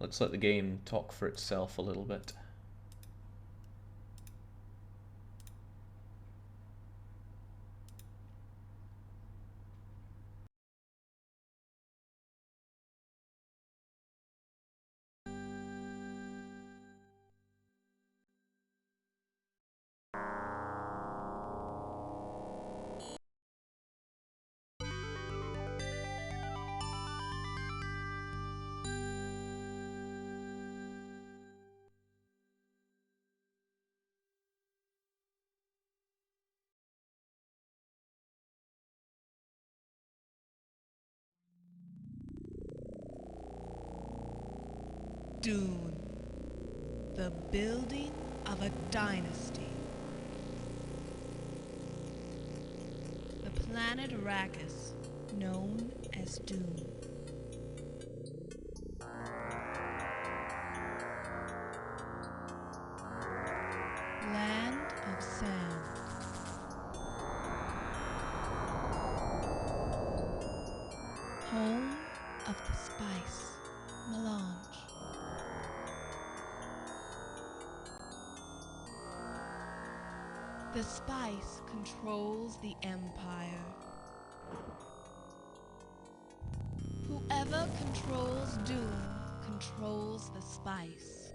Let's let the game talk for itself a little bit. Dune, the building of a dynasty. The planet Arrakis, known as Dune. Land of sand. Home of the spice, melange. The spice controls the empire. Whoever controls Dune controls the spice.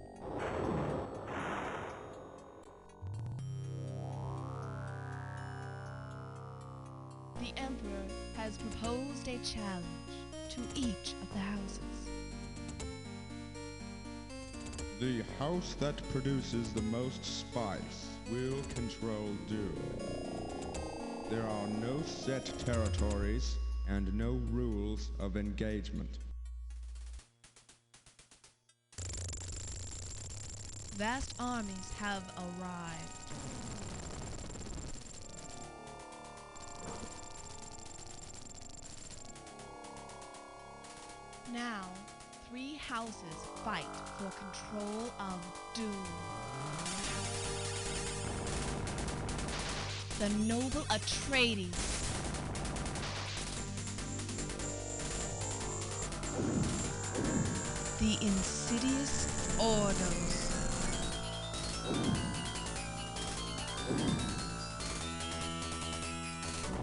The Emperor has proposed a challenge to each of the houses. The house that produces the most spice will control Dune. There are no set territories and no rules of engagement. Vast armies have arrived. Now, 3 houses fight for control of Dune. The noble Atreides. The insidious Ordos.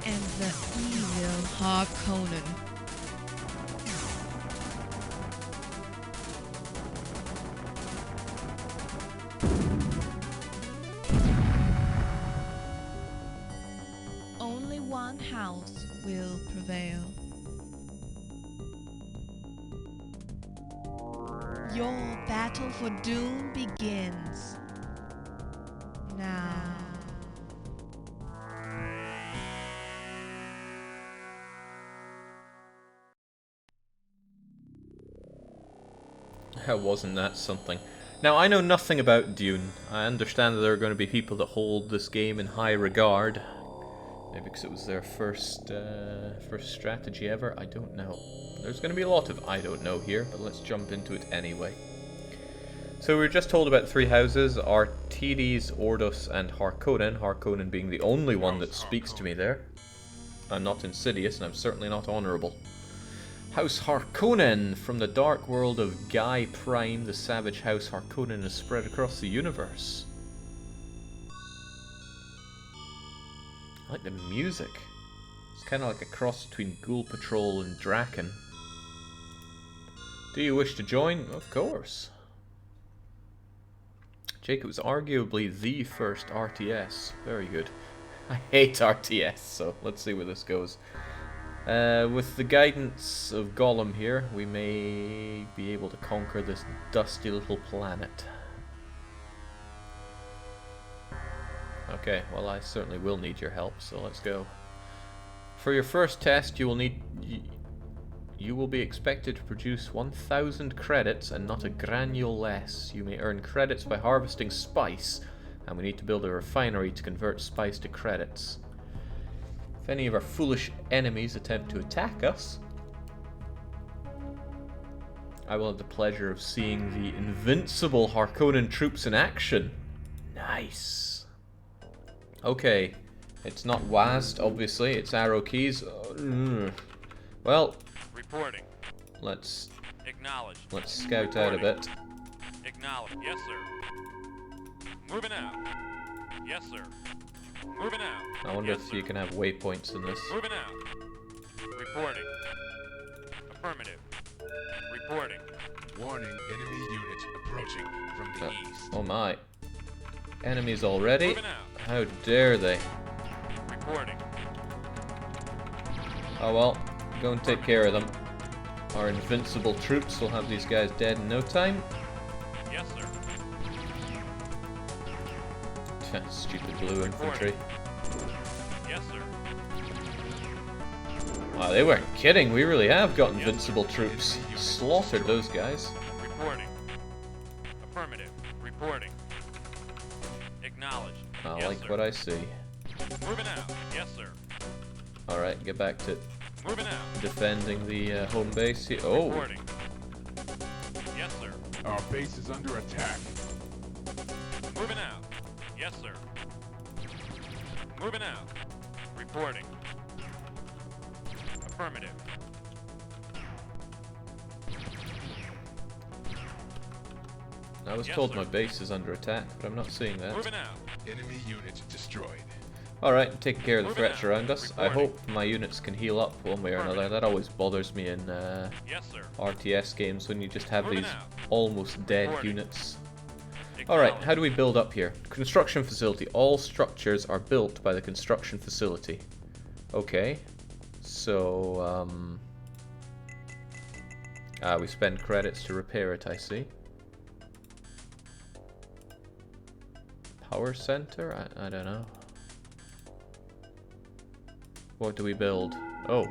And the evil Harkonnen. Only one house will prevail. Your battle for Dune begins now. Wasn't that something? Now, I know nothing about Dune. I understand that there are going to be people that hold this game in high regard. Maybe because it was their first strategy ever. I don't know. There's going to be a lot of I don't know here, but let's jump into it anyway. So we were just told about 3 houses: Artides, Ordos, and Harkonnen. Harkonnen being the only one that speaks to me there. I'm not insidious, and I'm certainly not honourable. House Harkonnen, from the dark world of Guy Prime, the savage House Harkonnen is spread across the universe. I like the music. It's kind of like a cross between Ghoul Patrol and Draken. Do you wish to join? Of course. Jake, it was arguably the first RTS. Very good. I hate RTS, so let's see where this goes. With the guidance of Gollum here, we may be able to conquer this dusty little planet. Okay, well, I certainly will need your help, so let's go. For your first test, you will be expected to produce 1,000 credits and not a granule less. You may earn credits by harvesting spice, and we need to build a refinery to convert spice to credits. If any of our foolish enemies attempt to attack us, I will have the pleasure of seeing the invincible Harkonnen troops in action. Nice. Okay, it's not WASD, obviously, it's arrow keys. Well, Reporting. let's Acknowledged. Let's scout out a bit. Acknowledged. Yes, sir. Moving out. Yes, sir. Moving out. I wonder Yes, if sir. you can have waypoints in this. Moving out. Reporting. Affirmative. Reporting. Warning, enemy unit approaching from the east. Oh my. Enemies already? Moving out. How dare they? Reporting. Oh well, go and take care of them. Our invincible troops will have these guys dead in no time. Yes, sir. Stupid blue infantry. Yes, sir. Wow, they weren't kidding. We really have got Yes, invincible sir. troops. Enemy unit Slaughtered destroyed. those guys. Reporting. Affirmative. Reporting. Acknowledged. I Yes, like sir. what I see. Moving out. Yes, sir. Alright, get back to Moving out. defending the home base here. Oh, Reporting. Yes, sir. Our base is under attack. Moving out. Yes, sir. Moving out. Reporting. Affirmative. I was Yes, told sir. my base is under attack, but I'm not seeing that. Moving out. Enemy unit destroyed. Alright, taking care of the Moving threats out. around us. I Reporting. hope my units can heal up one way or another. That always bothers me in Yes, sir. RTS games when you just have Moving these out. almost dead Reporting. units. Alright, how do we build up here? Construction facility. All structures are built by the construction facility. Okay. So, we spend credits to repair it, I see. Power center? I don't know. What do we build? Oh.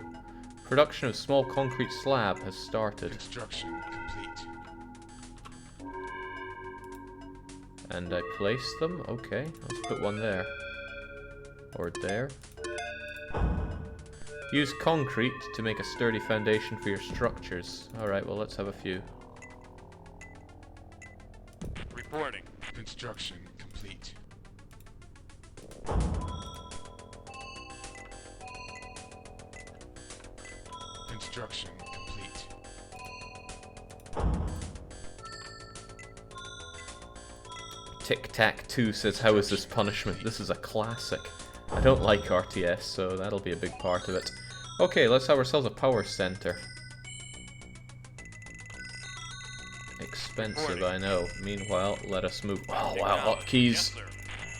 Production of small concrete slab has started. Construction complete. And I place them? Okay, let's put one there. Or there. Use concrete to make a sturdy foundation for your structures. Alright, well let's have a few. Reporting. Construction complete. Construction complete. Tic-Tac-Toe says, how is this punishment? This is a classic. I don't like RTS, so that'll be a big part of it. Okay, let's have ourselves a power center. Expensive, I know. Meanwhile, let us move. Oh, wow, Acknowledged. hotkeys. Yes, sir.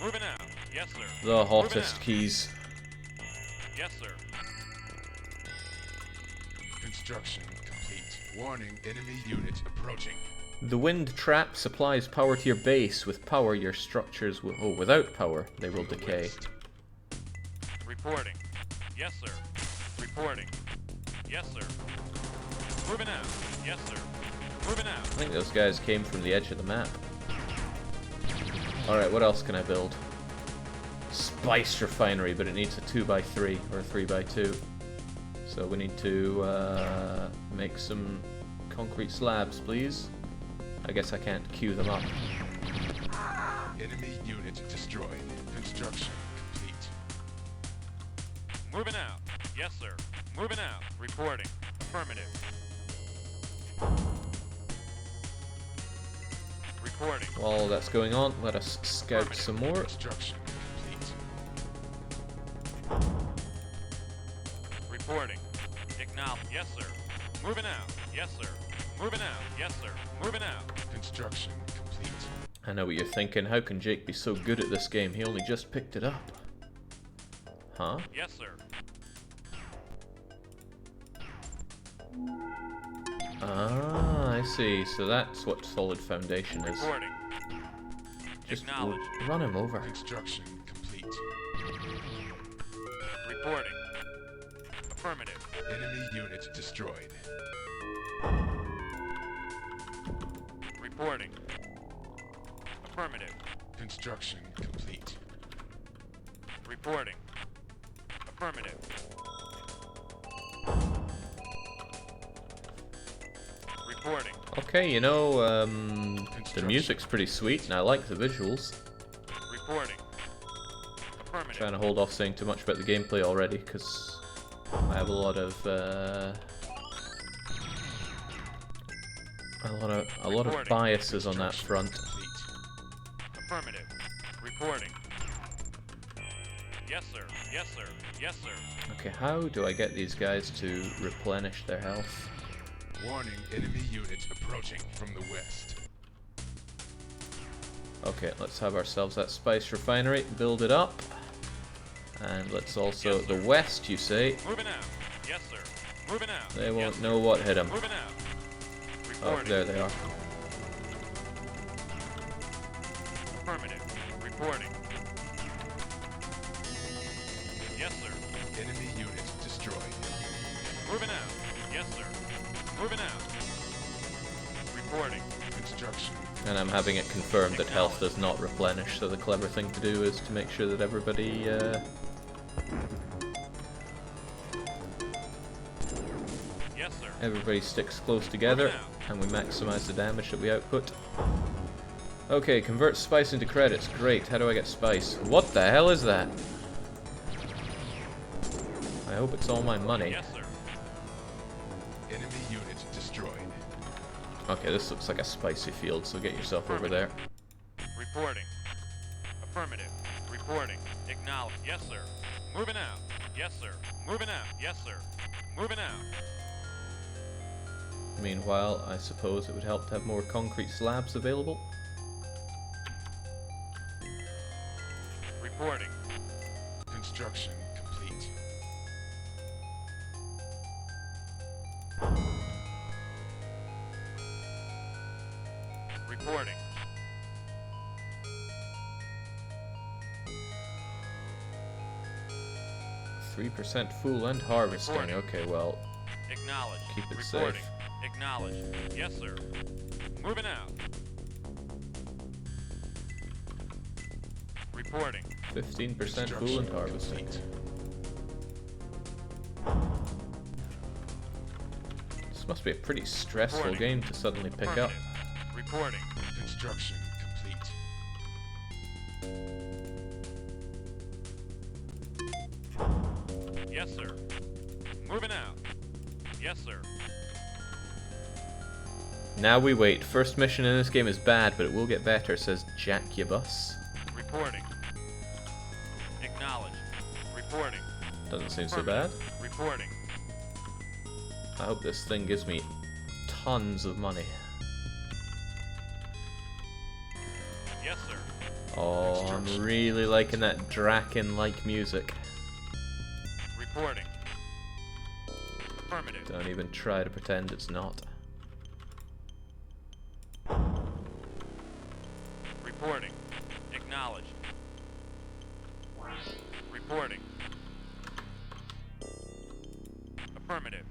Moving out. Yes, sir. The hottest out. keys. Yes, sir. Construction complete. Warning, enemy unit approaching. The wind trap supplies power to your base. With power, your structures will... Oh, without power, they will From the decay. west. Reporting. Yes, sir. Reporting. Yes, sir. Moving out. Yes, sir. Moving out. I think those guys came from the edge of the map. Alright, what else can I build? Spice refinery, but it needs a 2x3 or a 3x2. So we need to make some concrete slabs, please. I guess I can't queue them up. Enemy unit destroyed. Construction complete. Moving out. Yes, sir. Moving out. Reporting. Affirmative. Reporting. While that's going on, let us scout some more. Construction complete. Reporting. Acknowledge. Yes, sir. Moving out. Yes, sir. Moving out. Yes, sir. Moving out. Construction complete. I know what you're thinking. How can Jake be so good at this game? He only just picked it up. Huh? Yes, sir. Ah, I see. So that's what solid foundation is. Reporting. Just Acknowledged. run him over. Construction complete. Reporting. Affirmative. Enemy unit destroyed. Reporting. Affirmative. Construction complete. Reporting. Affirmative. Reporting. Okay, you know, the music's pretty sweet, and I like the visuals. Reporting. Affirmative. Trying to hold off saying too much about the gameplay already, because I have a lot of A lot of biases on that front. Complete. Affirmative. Reporting. Yes, sir. Yes, sir. Yes, sir. Okay, how do I get these guys to replenish their health? Warning, enemy unit approaching from the west. Okay, let's have ourselves that spice refinery, build it up. And let's also, Yes, sir. the west, you say? Moving out. Yes, sir. Moving out. They won't Yes, know what hit them. sir. Moving out. Oh, Reporting. there they are. Affirmative. Reporting. Yes, sir. Enemy unit destroyed. Moving out. Yes, sir. Moving out. Reporting. Construction. And I'm having it confirmed that health does not replenish, so the clever thing to do is to make sure that everybody, Yes, sir. everybody sticks close together, and we maximize the damage that we output. Okay, convert spice into credits. Great. How do I get spice? What the hell is that? I hope it's all my money. Yes, sir. Enemy unit destroyed. Okay, this looks like a spicy field, so get yourself over there. Reporting. Affirmative. Reporting. Acknowledge. Yes, sir. Moving out. Yes, sir. Moving out. Yes, sir. Moving out. Meanwhile, I suppose it would help to have more concrete slabs available. Reporting. Construction complete. Reporting. 3% full and harvesting. Reporting. Okay, well, Acknowledge. keep it Reporting. safe. Acknowledge. Yes, sir. Moving out. Reporting. 15% full and harvesting. Complete. This must be a pretty stressful Reporting. game to suddenly pick up. Affirmative. Reporting. Construction complete. Yes, sir. Moving out. Yes, sir. Now we wait. First mission in this game is bad, but it will get better, says Jacubus. Reporting. Acknowledge. Reporting. Doesn't seem so bad. Reporting. I hope this thing gives me tons of money. Yes, sir. Oh, I'm really liking that Draken-like music. Reporting. Affirmative. Don't even try to pretend it's not. Reporting. Acknowledged. Reporting. Affirmative.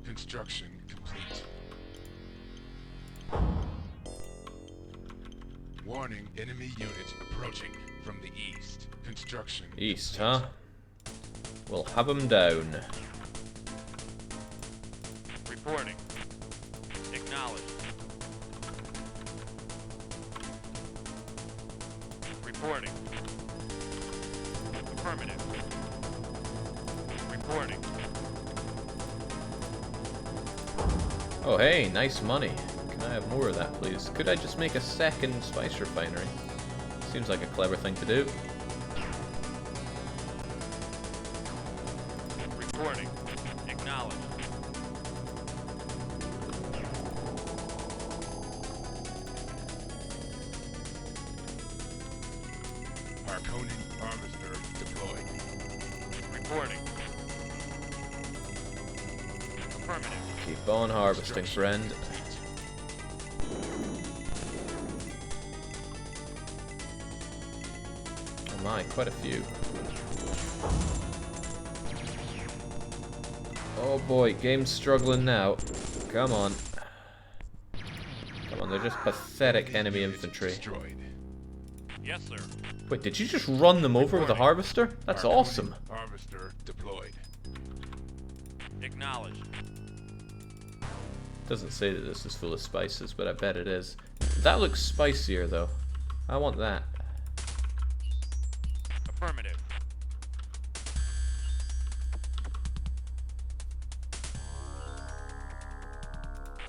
Construction complete. Warning, enemy unit approaching from the east. Construction East, complete. huh? We'll have them down. Reporting. Acknowledged. Reporting. Affirmative. Reporting. Oh hey, nice money. Can I have more of that, please? Could I just make a second spice refinery? Seems like a clever thing to do. Reporting. Acknowledged. Harkonnen harvester deployed. Reporting. Affirmative. Keep on harvesting, friend. Oh my, quite a few. Oh boy, game's struggling now. Come on. Come on, they're just pathetic enemy infantry. Destroyed. Yes, sir. Wait, did you just run them over with a harvester? That's Harkonnen awesome. Harvester deployed. Acknowledged. Doesn't say that this is full of spices, but I bet it is. That looks spicier though. I want that. Affirmative.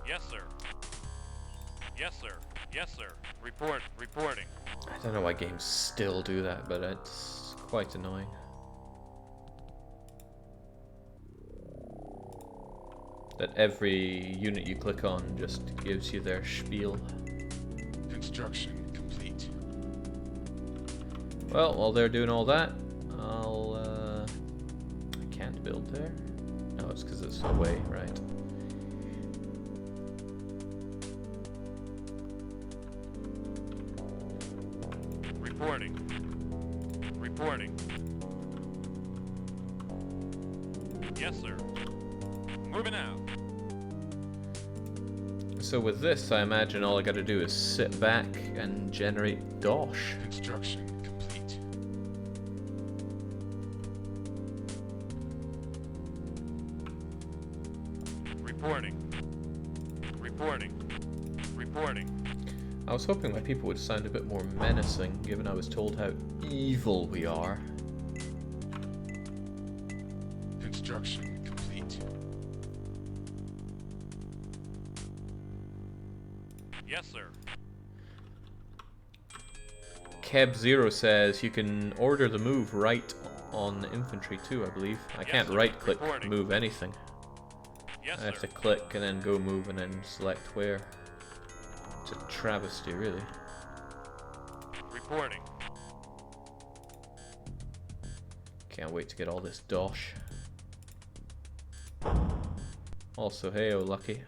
Yes, sir. Yes, sir. Yes, sir. Reporting. I don't know why games still do that, but it's quite annoying. That every unit you click on just gives you their spiel. Construction complete. Well, while they're doing all that, I can't build there. No, it's because it's away, right? Reporting. Yes, sir. Moving out. So with this, I imagine all I gotta do is sit back and generate dosh. Construction complete. Reporting. I was hoping my people would sound a bit more menacing, given I was told how evil we are. Construction complete. Yes, sir. Keb0 says you can order the move right on infantry too, I believe. I Yes, can't sir. right click Reporting. move anything. Yes, I have sir. to click and then go move and then select where. It's a travesty, really. Reporting. Can't wait to get all this dosh. Also, hey, oh lucky.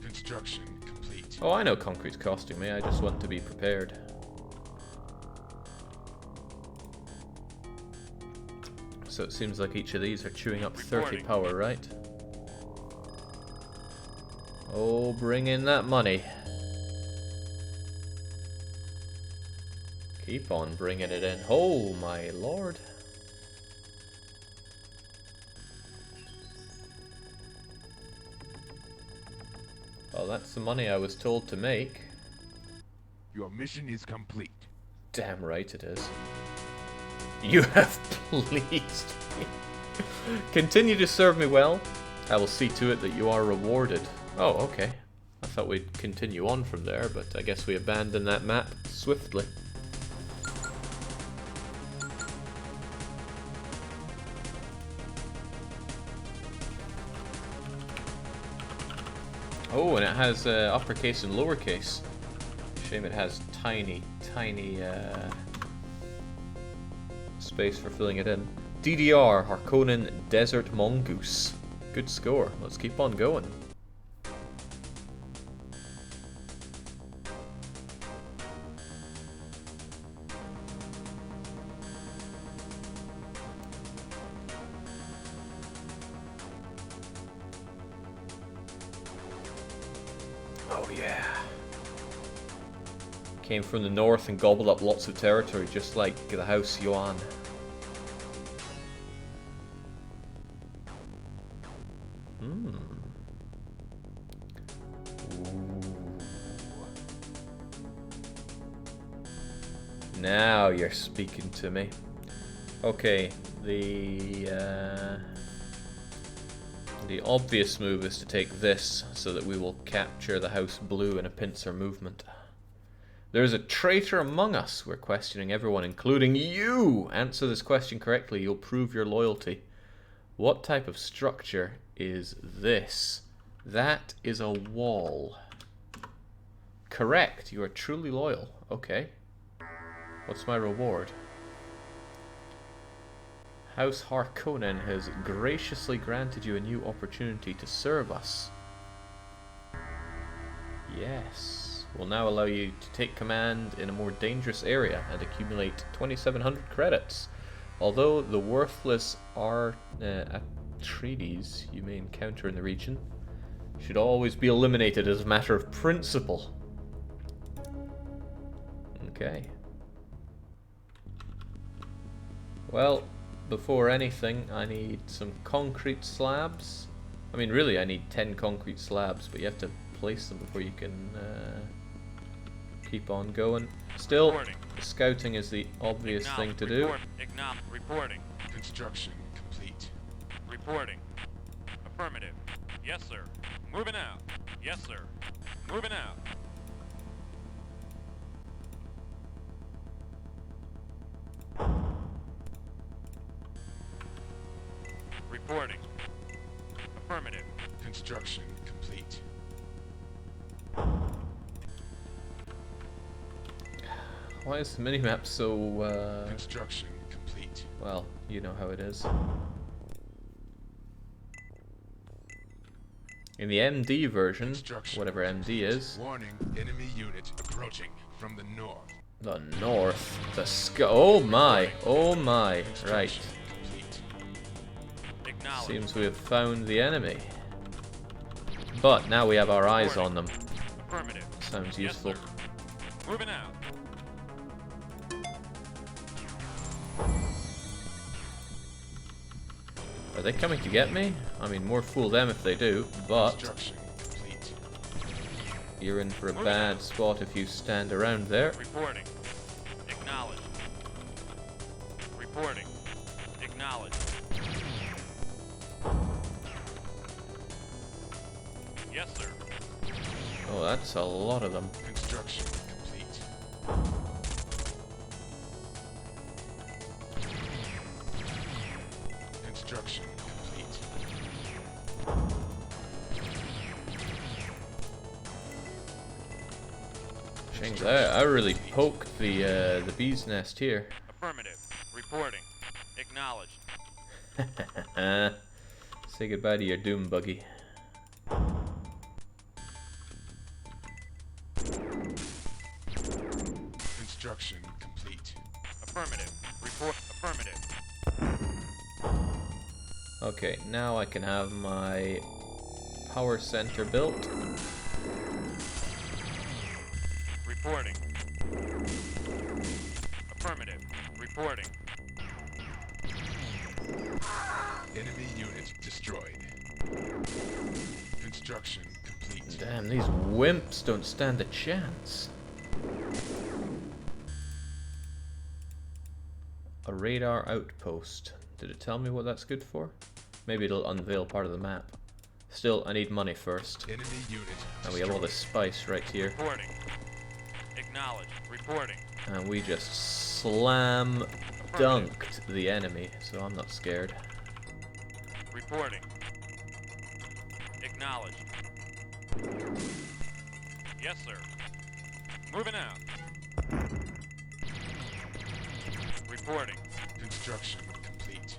Construction complete. Oh, I know concrete's costing me, I just want to be prepared. So it seems like each of these are chewing up 30 Reporting. power, right? Oh, bring in that money. Keep on bringing it in. Oh my lord. Well, that's the money I was told to make. Your mission is complete. Damn right it is. You have pleased me. Continue to serve me well. I will see to it that you are rewarded. Oh, okay. I thought we'd continue on from there, but I guess we abandoned that map swiftly. Oh, and it has uppercase and lowercase. Shame it has tiny space for filling it in. DDR, Harkonnen Desert Mongoose. Good score. Let's keep on going. Oh yeah. Came from the north and gobbled up lots of territory, just like the House Yuan. Now you're speaking to me. Okay, the obvious move is to take this so that we will capture the House Blue in a pincer movement. There is a traitor among us. We're questioning everyone, including you. Answer this question correctly, you'll prove your loyalty. What type of structure is this? That is a wall. Correct, you are truly loyal. Okay. What's my reward? House Harkonnen has graciously granted you a new opportunity to serve us. Yes. Will now allow you to take command in a more dangerous area and accumulate 2,700 credits. Although the worthless Atreides you may encounter in the region should always be eliminated as a matter of principle. Okay. Well, before anything, I need some concrete slabs. I mean, really, I need 10 concrete slabs, but you have to place them before you can keep on going. Still, Reporting. scouting is the obvious thing to do. Reporting. Construction complete. Reporting. Affirmative. Yes, sir. Moving out. Yes, sir. Moving out. Reporting. Affirmative. Construction complete. Why is the minimap so, Construction complete. well, you know how it is. In the MD version, Construction whatever MD is, Warning, enemy unit approaching from the north. the north, the sky. Oh my, right. Construction complete. Acknowledge. Seems we have found the enemy. But now we have our eyes on them. Affirmative. Sounds Yes, useful. sir. Moving out. Are they coming to get me? I mean, more fool them if they do, but Construction complete. you're in for a bad spot if you stand around there. Reporting. Acknowledge. Reporting. Acknowledge. Yes, sir. Oh, that's a lot of them. Construction complete. Construction complete. Change that. I really poked the bee's nest here. Affirmative. Reporting. Acknowledged. Say goodbye to your doom buggy. Construction complete. Affirmative. Report. Affirmative. Okay, now I can have my power center built. Reporting. Affirmative. Reporting. Enemy unit destroyed. Construction complete. Damn, these wimps don't stand a chance. A radar outpost. Did it tell me what that's good for? Maybe it'll unveil part of the map. Still, I need money first. Enemy unit And we have all this destroyed. spice right here. Reporting. Acknowledged. Reporting. And we just slam dunked the enemy, so I'm not scared. Reporting. Acknowledged. Yes, sir. Moving out. Reporting. Construction complete.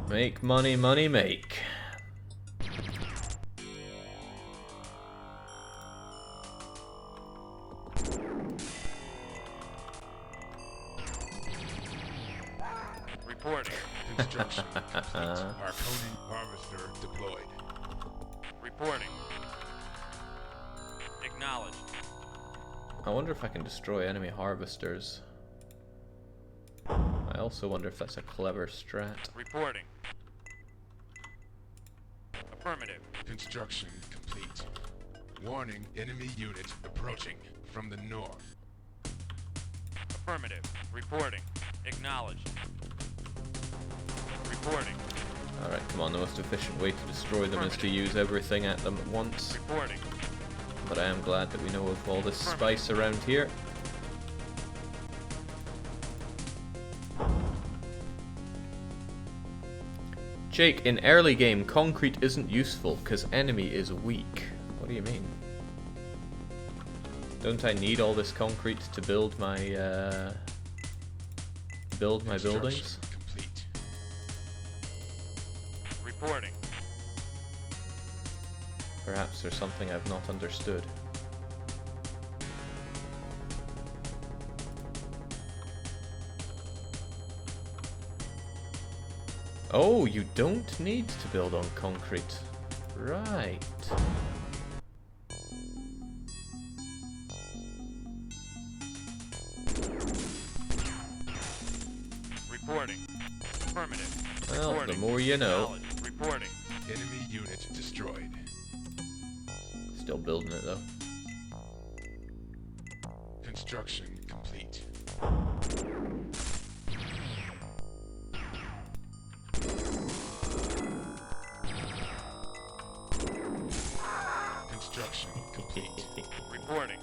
Make money, money, make. Reporting. Construction complete. Marconi harvester deployed. Reporting. Acknowledged. I wonder if I can destroy enemy harvesters. I also wonder if that's a clever strat. Reporting. Affirmative. Construction complete. Warning, enemy unit approaching from the north. Affirmative. Reporting. Acknowledged. Reporting. Alright, come on, the most efficient way to destroy them is to use everything at them at once. Reporting. But I am glad that we know of all this spice around here. Jake, in early game, concrete isn't useful because enemy is weak. What do you mean? Don't I need all this concrete to build my buildings? Construction complete. Reporting. Perhaps there's something I've not understood. Oh, you don't need to build on concrete. Right. Reporting. Affirmative. Well, the Reporting. more you know. Acknowledged. Reporting. Enemy unit destroyed. Still building it though. Construction complete. Construction complete. Reporting.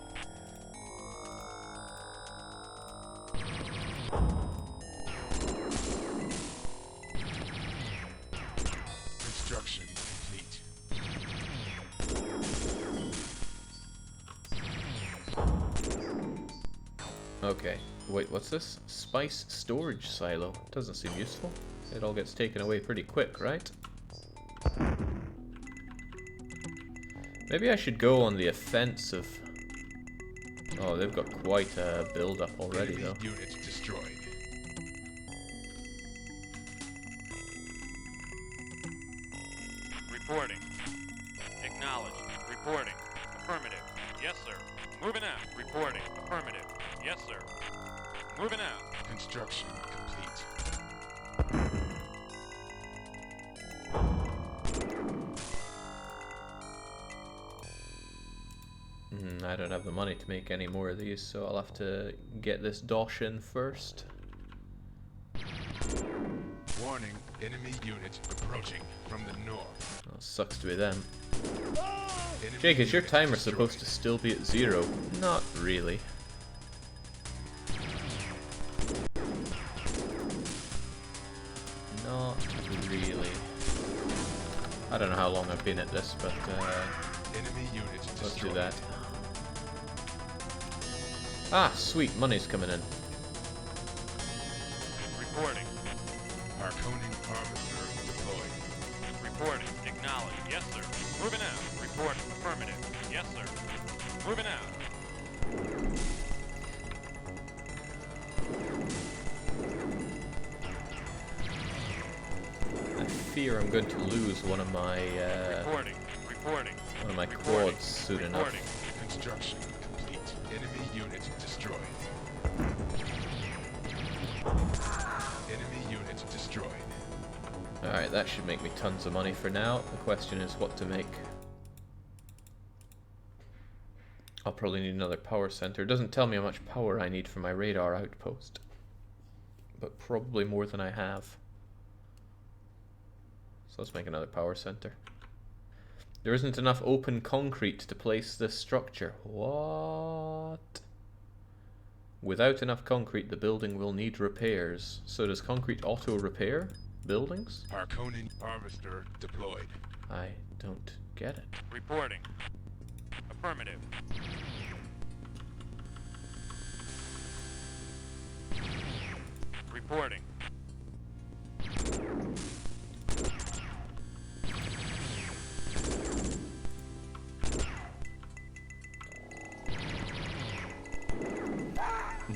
Construction complete. Okay. Wait, what's this? Spice storage silo. Doesn't seem useful. It all gets taken away pretty quick, right? Maybe I should go on the offensive. Oh, they've got quite a build-up already, Enemy though. unit destroyed. Reporting. Acknowledged. Reporting. Affirmative. Yes, sir. Moving out. Reporting. Affirmative. Yes, sir. Moving out. Construction complete. I don't have the money to make any more of these, so I'll have to get this dosh in first. Warning, enemy unit approaching from the north. Well, sucks to be them. Enemy Jake, is your unit timer destroyed. supposed to still be at 0? Not really. Not really. I don't know how long I've been at this, but Enemy unit let's do destroyed. that. Ah, sweet, money's coming in. Reporting. Harkonnen harvester deployed. Reporting. Acknowledged. Yes, sir. Moving out. Reporting. Affirmative. Yes, sir. Moving out. I fear I'm going to lose one of my Reporting. Reporting. Reporting. quads soon enough. Reporting. Construction complete. Enemy unit destroyed. Enemy unit destroyed. Alright, that should make me tons of money for now. The question is what to make. I'll probably need another power center. It doesn't tell me how much power I need for my radar outpost, but probably more than I have. So let's make another power center. There isn't enough open concrete to place this structure. What? Without enough concrete, the building will need repairs. So does concrete auto-repair buildings? Harkonnen harvester deployed. I don't get it. Reporting. Affirmative. Reporting.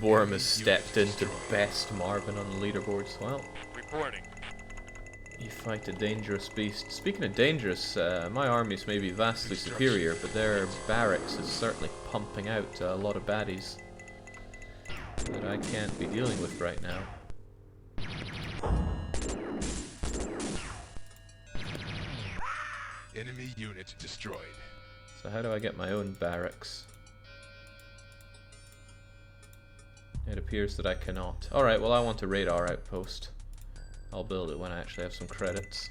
Worm has stepped into best Marvin on the leaderboards. Well, Reporting. you fight a dangerous beast. Speaking of dangerous, my armies may be vastly superior, but their barracks is certainly pumping out a lot of baddies that I can't be dealing with right now. Enemy unit destroyed. So how do I get my own barracks? It appears that I cannot. Alright, well I want a radar outpost. I'll build it when I actually have some credits.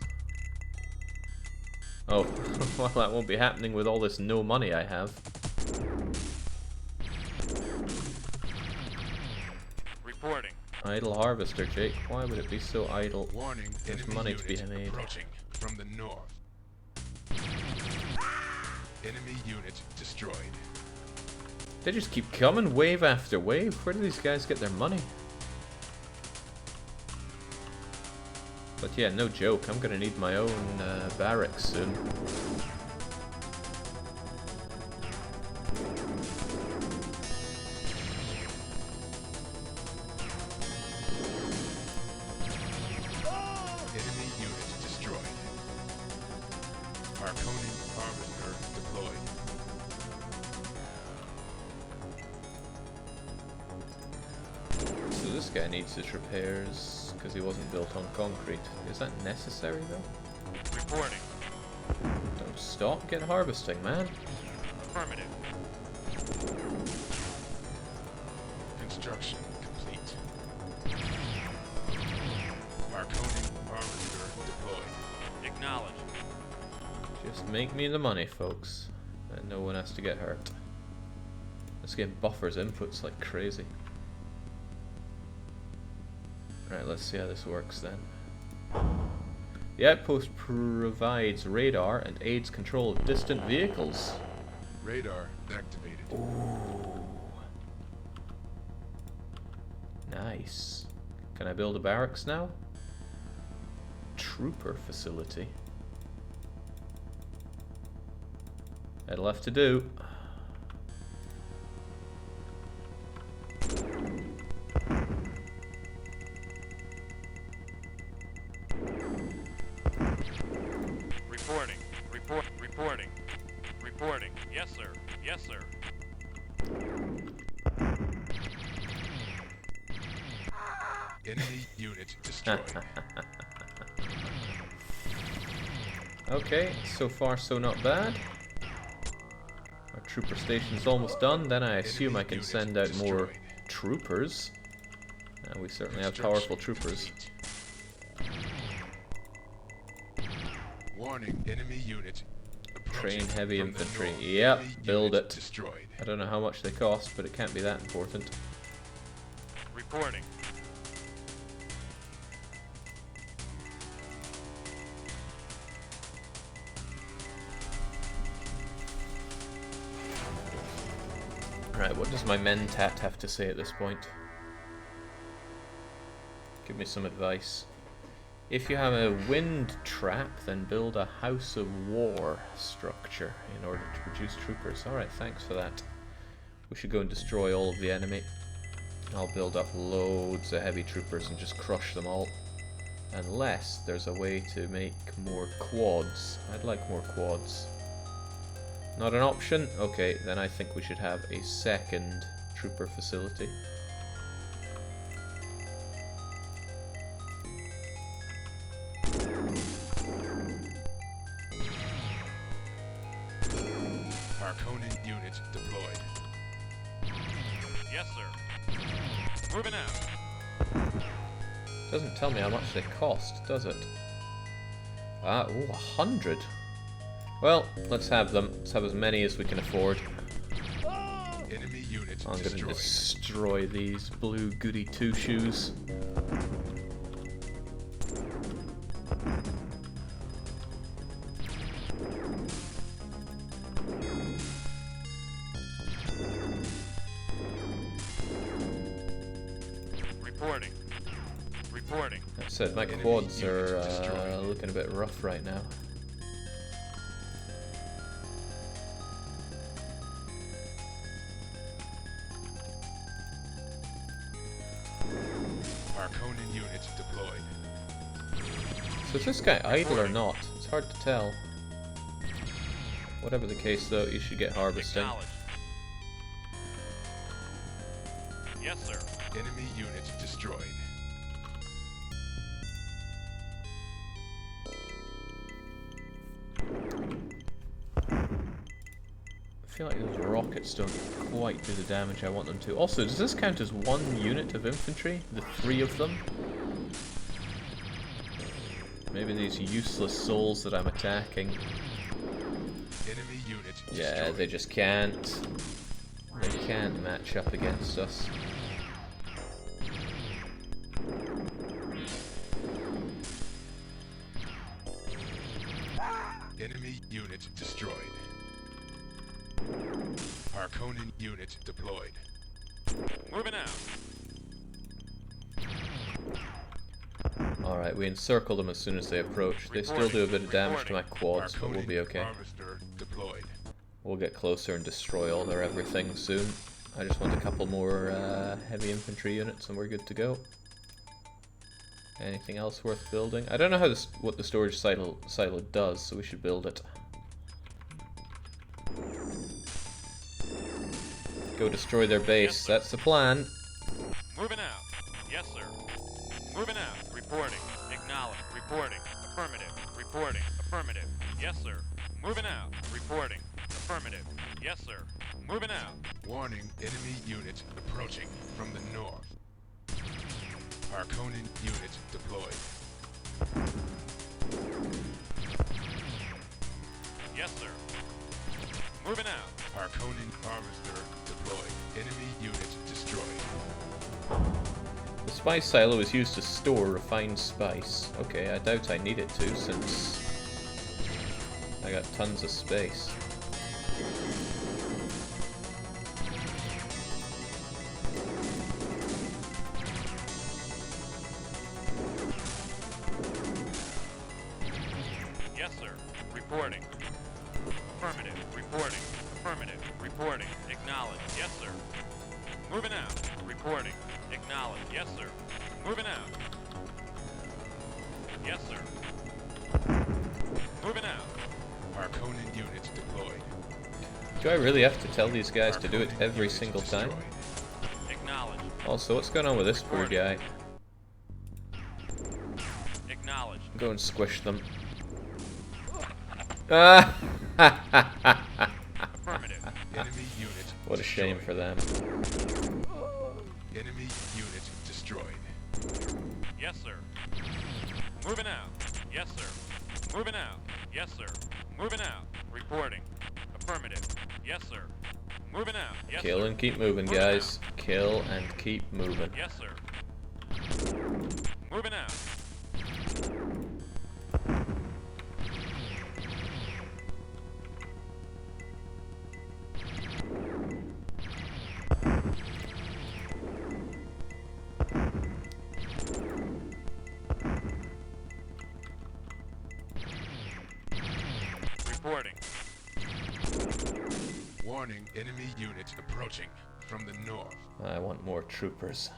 Oh, well that won't be happening with all this no money I have. Reporting. Idle harvester, Jake. Why would it be so idle? Warning, There's enemy money to be unit made. approaching from the north. Enemy unit destroyed. They just keep coming, wave after wave. Where do these guys get their money? But yeah, no joke. I'm gonna need my own barracks soon. Enemy unit destroyed. Harkonnen harvester deployed. So this guy needs his repairs because he wasn't built on concrete. Is that necessary though? Reporting. Don't stop, get harvesting, man. Affirmative. Construction complete. Marconi harvester deployed. Acknowledged. Just make me the money, folks. And no one has to get hurt. This game buffers inputs like crazy. Right, let's see how this works then. The outpost provides radar and aids control of distant vehicles. Radar activated. Ooh. Nice. Can I build a barracks now? Trooper facility. That'll have to do. Reporting. Yes, sir. Yes, sir. Enemy unit destroyed. Okay, so far so not bad. Our trooper station's almost done, then I assume I can send out more troopers. And we certainly have powerful troopers. Warning, enemy unit. Train heavy From the infantry. north. Yep, Enemy build unit it. Destroyed. I don't know how much they cost, but it can't be that important. Reporting. Right, what does my mentat have to say at this point? Give me some advice. If you have a wind trap, then build a house of war structure in order to produce troopers. Alright, thanks for that. We should go and destroy all of the enemy. I'll build up loads of heavy troopers and just crush them all. Unless there's a way to make more quads. I'd like more quads. Not an option? Okay, then I think we should have a second trooper facility. Marconi unit deployed. Yes, sir. Moving out. Doesn't tell me how much they cost, does it? Ah, ooh, 100. Well, let's have them. Let's have as many as we can afford. Enemy unit I'm gonna destroyed. destroy these blue goody two-shoes. Reporting. Reporting. That said, my Enemy quads unit are destroyed. looking a bit rough right now. Marconi unit deployed. So is this guy idle or not? It's hard to tell. Whatever the case though, you should get harvesting. Acknowledged. Yes, sir. Enemy unit destroyed. I feel like those rockets don't quite do the damage I want them to. Also, does this count as one unit of infantry? The three of them? Maybe these useless souls that I'm attacking. Enemy unit Yeah, destroyed. they just can't. They can't match up against us. Enemy unit destroyed. Harkonnen unit deployed. Moving out. Alright, we encircle them as soon as they approach. They still do a bit of damage to my quads, but we'll be okay. Harvester deployed. We'll get closer and destroy all their everything soon. I just want a couple more heavy infantry units and we're good to go. Anything else worth building? I don't know how what the storage silo does, so we should build it. Go destroy their base. Yes, sir. That's the plan. Moving out. Yes, sir. Moving out. Reporting. Acknowledge. Reporting. Affirmative. Reporting. Affirmative. Yes, sir. Moving out. Reporting. Affirmative. Yes, sir. Moving out. Warning, enemy unit approaching from the north. Harkonnen unit deployed. Yes, sir. Moving out. Harkonnen harvester deployed. Enemy unit destroyed. The spice silo is used to store refined spice. Okay, I doubt I need it to, since I got tons of space. Yes, sir. Reporting. Affirmative. Reporting. Affirmative. Reporting. Acknowledge. Yes, sir. Moving out. Reporting. Acknowledge. Yes, sir. Moving out. Yes, sir. Moving out. Harkonnen unit deployed. Do I really have to tell these guys to do it Harkonnen every unit single time? destroyed. Acknowledge. Also, what's going on with this poor guy? Acknowledge. Go and squish them. Ah! Affirmative. Enemy unit What a shame for destroyed. them. Enemy unit destroyed. Yes, sir. Moving out. Yes, sir. Moving out. Yes, sir. Moving out. Reporting. Affirmative. Yes, sir. Moving out. Yes, Kill sir. and keep moving, Moving guys. Kill and keep moving. Yes, sir. Moving out. Reporting. Warning, enemy unit approaching from the north. I want more troopers.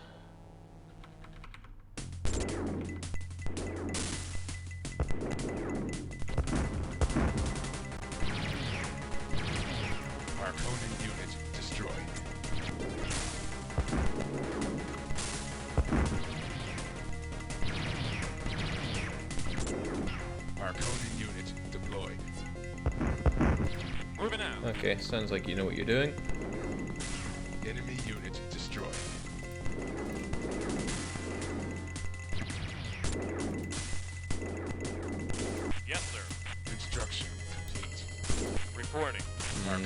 Harkonnen unit destroyed. Harkonnen unit deployed. Moving out. Okay, sounds like you know what you're doing. Enemy unit destroyed. Yes, sir. Construction complete. Reporting.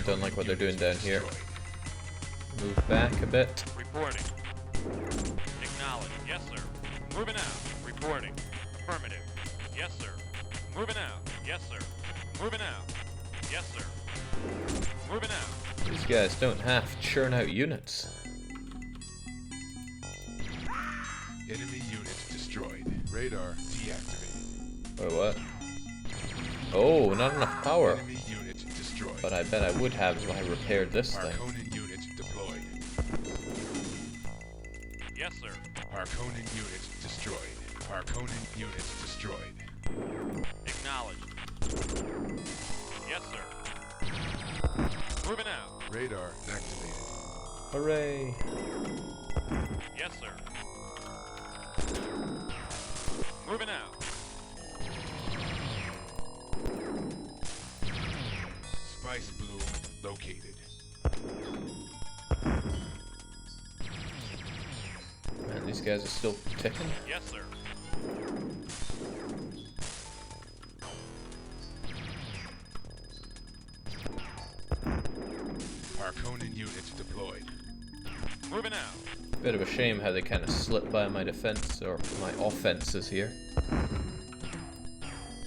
Don't like what they're doing down here. Destroyed. Move back a bit. Reporting. Acknowledge. Yes, sir. Moving out. Reporting. Affirmative. Yes, sir. Moving out. Yes, sir. Moving out. Yes, sir. Moving out. These guys don't half churn out units. Enemy unit destroyed. Radar deactivated. Wait, what? Oh, not enough power. Enemy unit destroyed. But I bet I would have if I repaired this thing. Harkonnen unit deployed. Yes, sir. Harkonnen unit destroyed. Harkonnen unit destroyed. Acknowledge. Yes, sir. Moving out. Radar activated. Hooray! Yes, sir. Moving out. Spice bloom located. Man, these guys are still ticking. Yes, sir. Harkonnen unit deployed. Moving out. Bit of a shame how they kind of slipped by my defense, or my offenses here.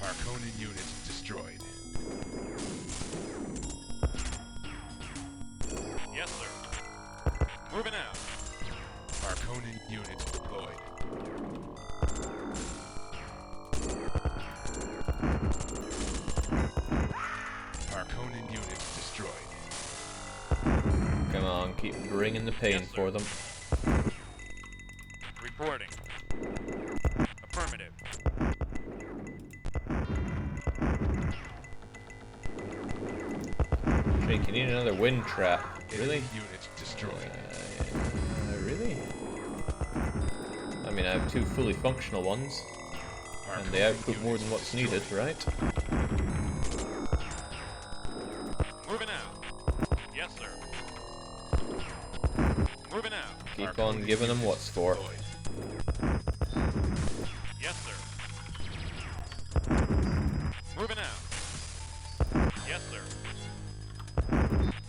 Harkonnen unit destroyed. Yes, sir. Moving out. Harkonnen unit deployed. Harkonnen unit destroyed. Come on, keep bringing the pain Yes, sir. for them. Reporting. Affirmative. Jake, you need another wind trap. Really? Enemy unit destroyed. Really? I mean, I have two fully functional ones, and they Harkonnen output more unit than what's destroyed. needed, right? Moving out. Moving out. Keep on giving them what's for. Yes, sir. Moving out. Yes, sir.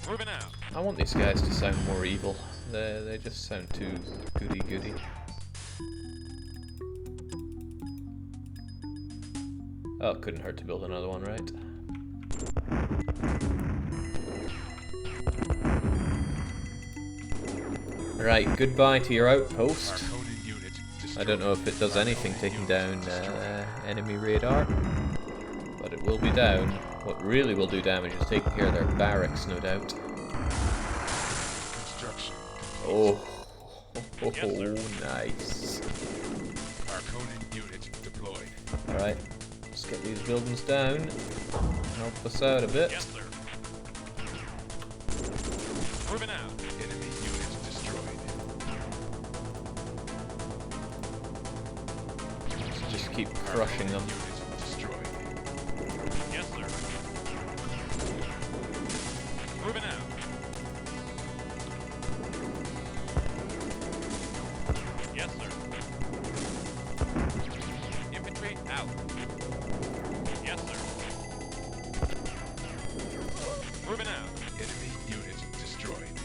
Moving out. I want these guys to sound more evil. They just sound too goody-goody. Oh, it couldn't hurt to build another one, right? Right, goodbye to your outpost. I don't know if it does anything taking down enemy radar, but it will be down. What really will do damage is taking care of their barracks, no doubt. Construction. Oh, Yes, sir. nice. Arconin unit deployed. Alright, let's get these buildings down. Help us out a bit. Yes, sir. Moving out. Enemy unit destroyed. Let's just keep crushing them. Unit destroyed. Yes, sir. Moving out. Yes, sir. Infantry out. Yes, sir. Moving out. Enemy unit destroyed.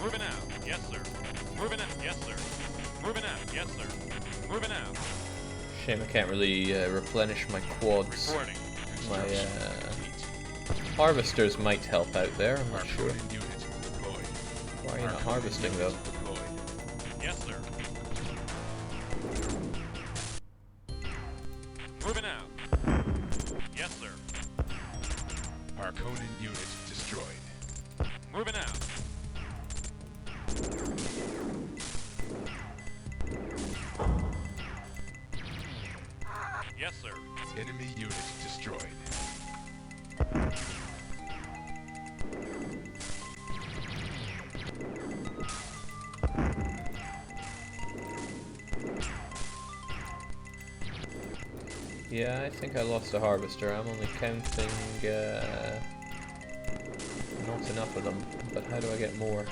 Moving out. Yes, sir. Moving out. Yes, sir. Moving out. Yes, sir. Moving out. Shame I can't really replenish my quads. Reporting. My Complete. harvesters might help out there, I'm not sure. Arconin unit deployed. Why are you not Arconin harvesting unit though? deployed. Yes, sir. Moving out. Yes, sir. Arconin unit destroyed. Moving out. Yes, sir. Enemy unit destroyed. Yeah, I think I lost a harvester. I'm only counting not enough of them, but how do I get more?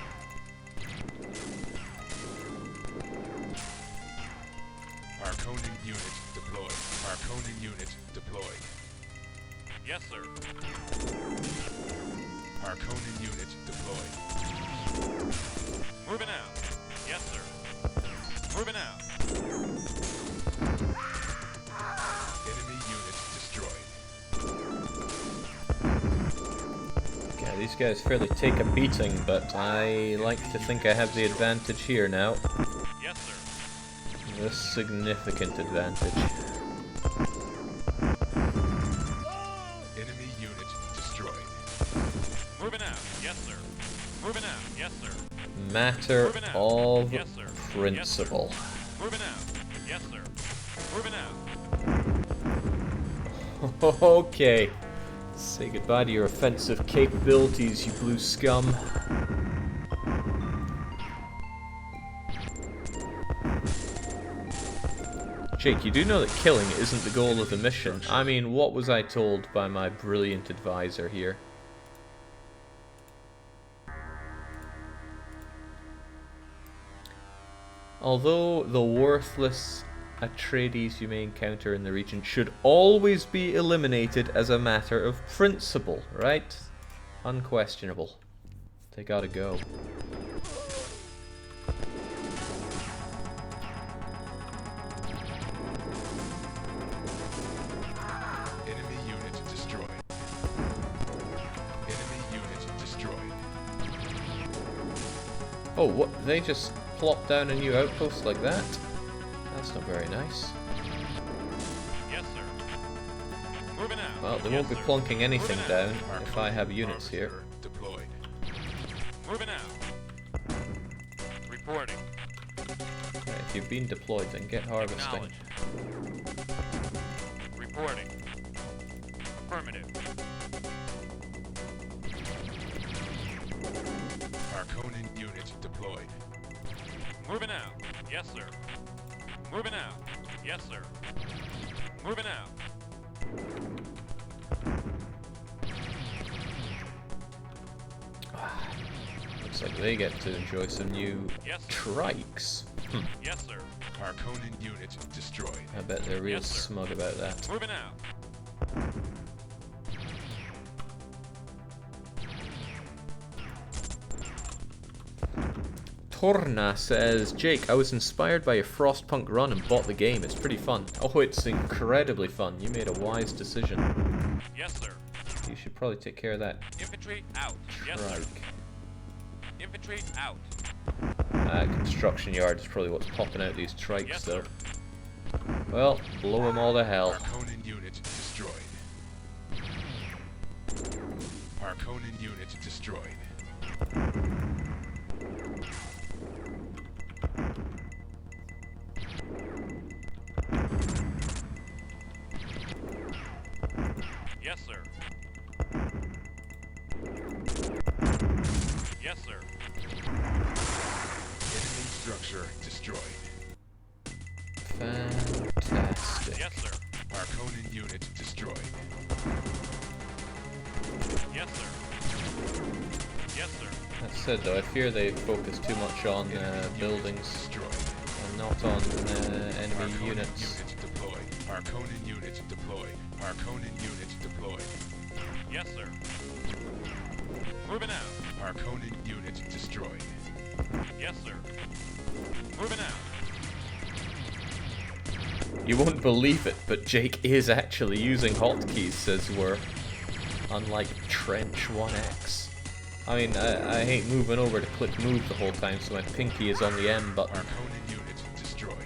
Arconin unit deployed. Arconin unit deployed. Yes, sir. Arconin unit deployed. Moving out. Yes, sir. Moving out. Enemy unit destroyed. Yeah, these guys fairly take a beating, but I like to think I have the advantage here now. Yes, sir. A significant advantage. Enemy unit destroyed. Moving out. Yes, sir. Moving out. Yes, sir. Matter Moving out. of Yes, sir. principle. Moving out. Yes, sir. Moving out. Okay. Say goodbye to your offensive capabilities, you blue scum. Jake, you do know that killing isn't the goal of the mission. I mean, what was I told by my brilliant advisor here? Although the worthless Atreides you may encounter in the region should always be eliminated as a matter of principle, right? Unquestionable. They gotta go. Enemy unit destroyed. Enemy unit destroyed. Oh, what? They just plopped down a new outpost like that? That's not very nice. Yes, sir. Moving out. Well, they Yes, won't be sir. plonking anything Moving down out. if I have units here. Harvester deployed. Moving out. Reporting. Right, if you've been deployed, then get harvesting. Acknowledged. Reporting. Affirmative. Arconin unit deployed. Moving out. Yes, sir. Moving out. Yes, sir. Moving out. Looks Looks like they get to enjoy some new Yes, sir. trikes. Yes, sir. Harkonnen unit destroyed. I bet they're real Yes, sir. smug about that. Moving out. Torna says, Jake, I was inspired by a Frostpunk run and bought the game. It's pretty fun. Oh, it's incredibly fun. You made a wise decision. Yes, sir. You should probably take care of that Infantry out. Yes, sir. trike. Infantry out. Construction yard is probably what's popping out these trikes, Yes, though. sir. Well, blow them all to hell. Harkonnen unit destroyed. Harkonnen unit destroyed. Yes, sir. Yes, sir. Enemy structure destroyed. Fantastic. Yes, sir. Harkonnen unit destroyed. Yes, sir. Yes, sir. That said, though, I fear they focus too much on buildings Destroyed. and not on enemy Harkonnen units. unit deployed. Harkonnen unit deployed. Harkonnen unit deployed. Yes, sir. Moving out. Harkonnen unit destroyed. Yes, sir. Moving out. You won't believe it, but Jake is actually using hotkeys, says we're unlike Trench 1X. I mean, I hate moving over to click move the whole time, so my pinky is on the M button. Harkonnen unit destroyed.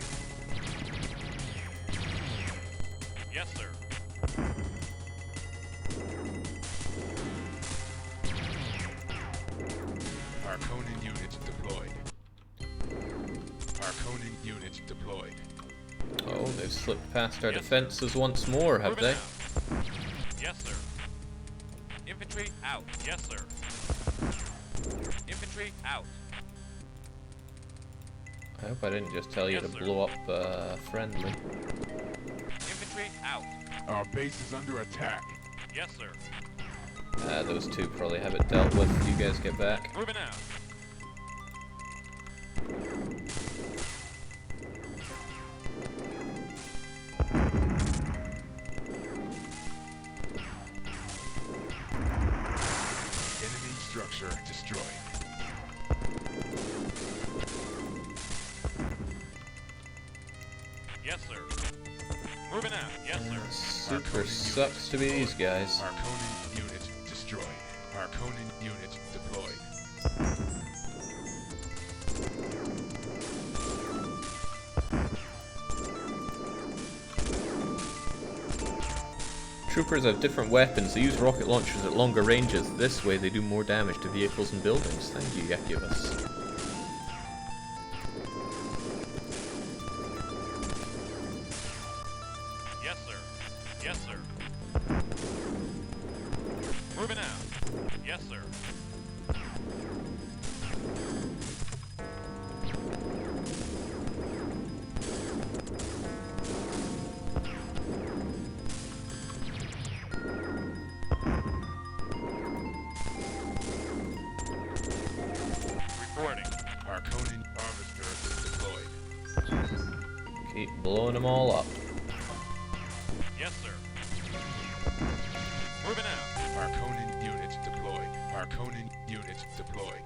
Yes, sir. Harkonnen unit deployed. Harkonnen unit deployed. Oh, they've slipped past our Yes, defenses once more, have Moving they? out. Yes, sir. Infantry out. Yes, sir. Infantry out. I hope I didn't just tell you Yes, to sir. blow up friendly. Infantry out. Our base is under attack. Yes, sir. Those two probably have it dealt with. You guys get back. Moving out. Enemy structure destroyed. Yes, sir. Moving out. Yes, sir. Super sucks to be these guys. Harkonnen unit destroyed. Harkonnen unit deployed. Troopers have different weapons. They use rocket launchers at longer ranges. This way they do more damage to vehicles and buildings. Thank you, Yakubus. Yes, sir. Yes, sir. Moving out. Yes, sir. Reporting. Harkonnen harvester deployed. Keep blowing them all up. Yes, sir. Moving out. Harkonnen unit deployed. Harkonnen unit deployed.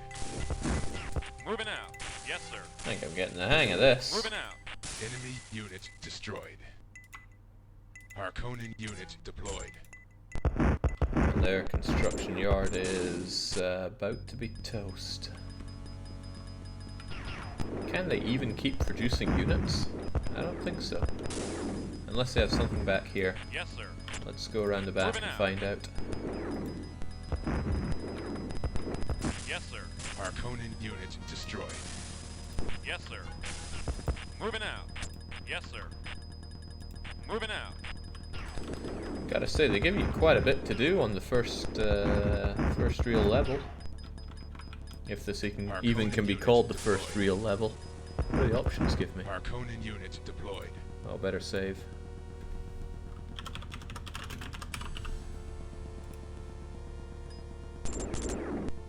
Moving out. Yes, sir. I think I'm getting the hang of this. Moving out. Enemy unit destroyed. Harkonnen unit deployed. And their construction yard is about to be toast. Can they even keep producing units? I don't think so. Unless they have something back here. Yes, sir. Let's go around the back Moving and out. find out. Yes, sir. Harkonnen unit destroyed. Yes, sir. Moving out. Yes, sir. Moving out. Gotta say, they give you quite a bit to do on the first real level. If this even can be called the first real level. What do the options give me? Harkonnen unit deployed. Oh, better save.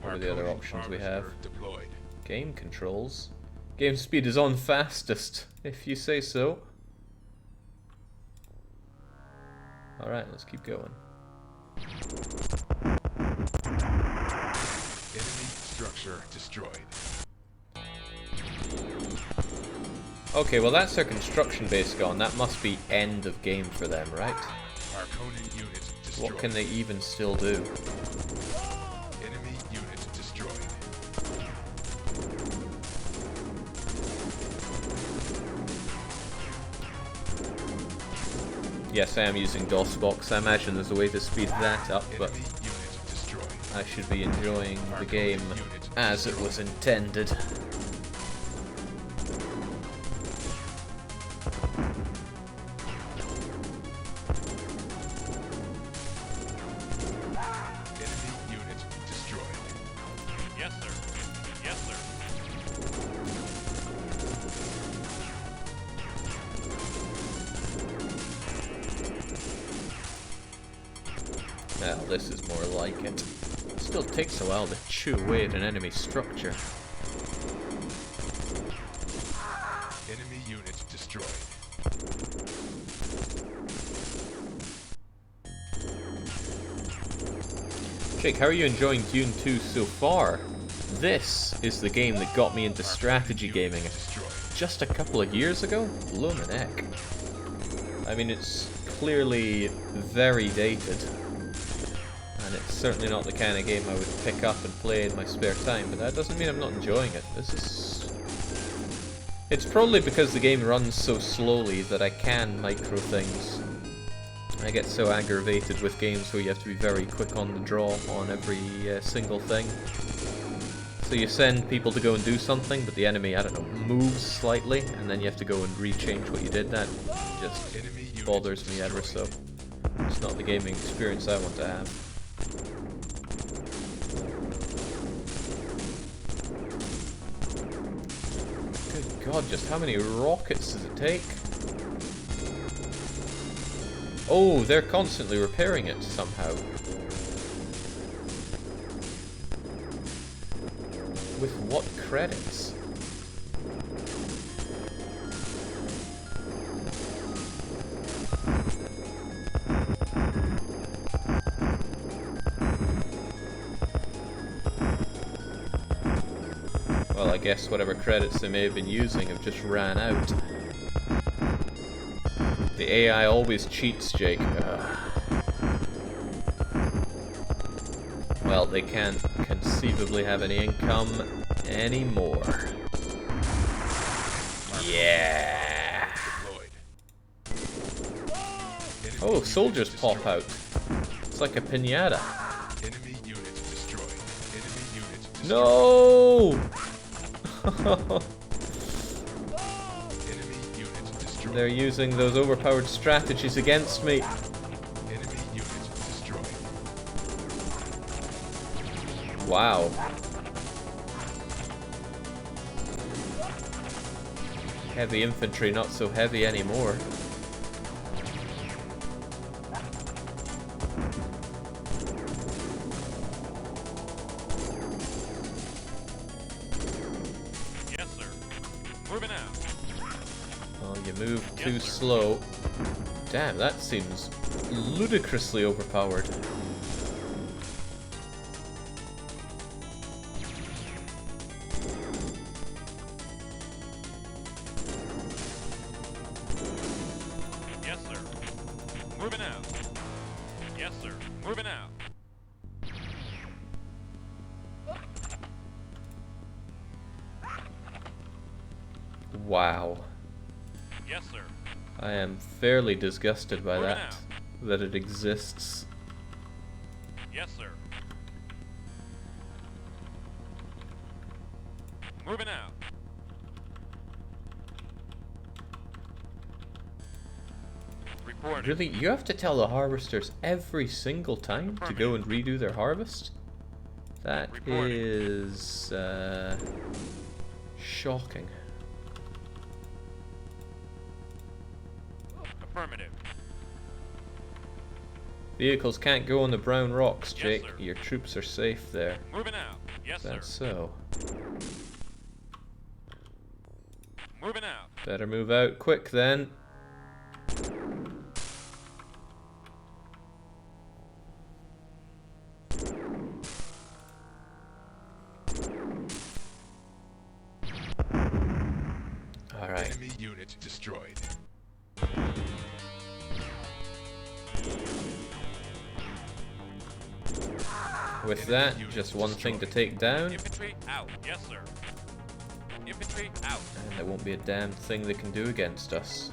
What are the other Harpoon options we have? harvester Deployed. Game controls. Game speed is on fastest, if you say so. Alright, let's keep going. Enemy structure destroyed. Okay, well that's their construction base gone. That must be end of game for them, right? Harpoon unit destroyed. What can they even still do? Enemy unit destroyed. Yes, I am using DOSBox. I imagine there's a way to speed that up, but Enemy unit destroyed. I should be enjoying the game as it was intended. Enemy unit destroyed. Yes, sir. Yes, sir. Well, this is more like it. Still takes a while to chew away at an enemy structure. Enemy unit destroyed. Jake, how are you enjoying Dune 2 so far? This is the game that got me into strategy gaming Destroyed. just a couple of years ago. Bloomin' heck. I mean, it's clearly very dated. And it's certainly not the kind of game I would pick up and play in my spare time, but that doesn't mean I'm not enjoying it. This is... It's probably because the game runs so slowly that I can micro things. I get so aggravated with games where you have to be very quick on the draw on every single thing. So you send people to go and do something, but the enemy, I don't know, moves slightly, and then you have to go and rechange what you did. That just Enemy unit bothers me ever so. It's not the gaming experience I want to have. Good God, just how many rockets does it take? Oh, they're constantly repairing it somehow. With what credits? Well, I guess whatever credits they may have been using have just ran out. The AI always cheats, Jake. Ugh. Well, they can't conceivably have any income anymore. Yeah. deployed. Enemy Oh, unit soldiers destroyed. pop out. It's like a piñata. Enemy unit destroyed. Enemy unit destroyed. No! Enemy unit destroyed. They're using those overpowered strategies against me. Enemy unit destroyed. Wow. Heavy infantry, not so heavy anymore. Yes, sir. Moving out. Oh, you move too Yes, sir. slow. Damn, that seems ludicrously overpowered. Yes, sir. Moving out. Yes, sir. Moving out. Wow. Yes, sir. I am fairly disgusted by Moving that. out. That it exists. Yes, sir. Moving out. Reporting. Really? You have to tell the harvesters every single time to go and redo their harvest? That Reporting. is shocking. Affirmative. Vehicles can't go on the brown rocks, Yes, Jake. sir. Your troops are safe there. Moving out. Yes, Is that sir. so? Moving out. Better move out quick then. Alright. Enemy unit destroyed. With that, just one thing to take down, Infantry out. Yes, sir. Infantry out. and there won't be a damn thing they can do against us.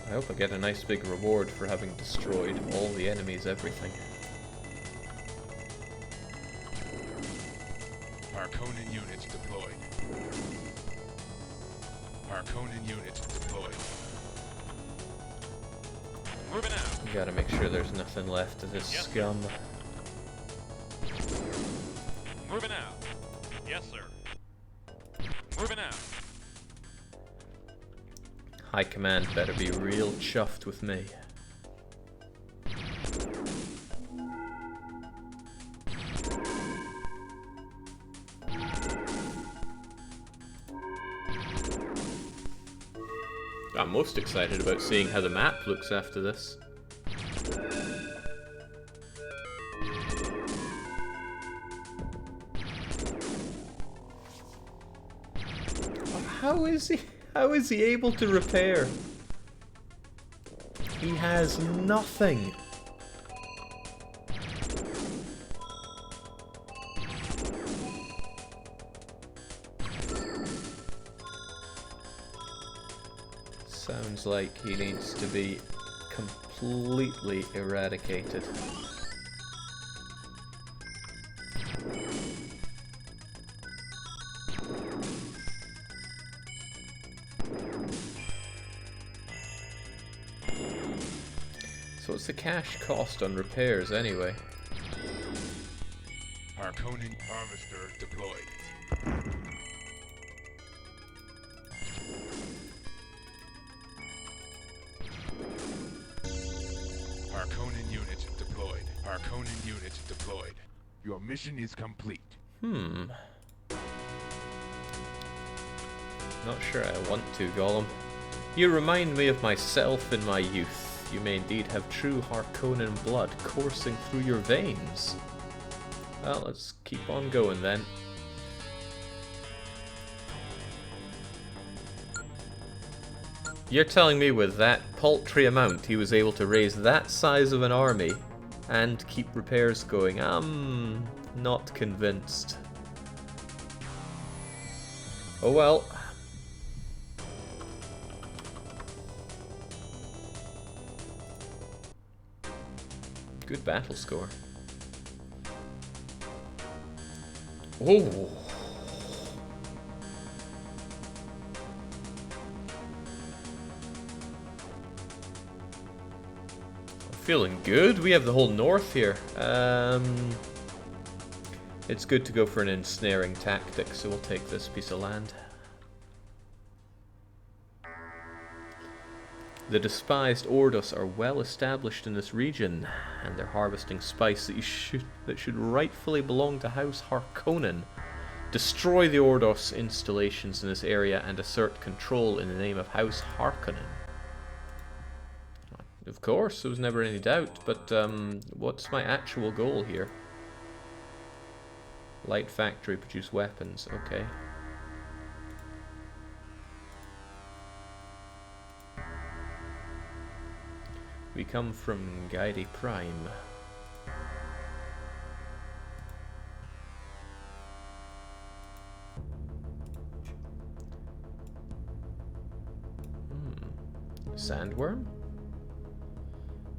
I hope I get a nice big reward for having destroyed all the enemies, everything. Harkonnen units deployed. Harkonnen units deployed. Moving out. You gotta make sure there's nothing left of this Yes, sir. scum. Moving out. Yes, sir. Moving out. High Command better be real chuffed with me. I'm most excited about seeing how the map looks after this. How is he able to repair? He has nothing. Sounds like he needs to be completely eradicated. So what's the cash cost on repairs anyway? Harkonnen harvester deployed. Harkonnen unit deployed. Harkonnen unit deployed. Your mission is complete. Not sure I want to, Gollum. You remind me of myself in my youth. You may indeed have true Harkonnen blood coursing through your veins. Well, let's keep on going then. You're telling me with that paltry amount he was able to raise that size of an army and keep repairs going? I'm not convinced. Oh well. Good battle score. Oh. Feeling good. We have the whole north here. It's good to go for an ensnaring tactic, so we'll take this piece of land. The despised Ordos are well established in this region, and they're harvesting spice that should rightfully belong to House Harkonnen. Destroy the Ordos installations in this area and assert control in the name of House Harkonnen. Of course, there was never any doubt, but what's my actual goal here? Light factory, produce weapons, okay. We come from Gaidi Prime. Sandworm?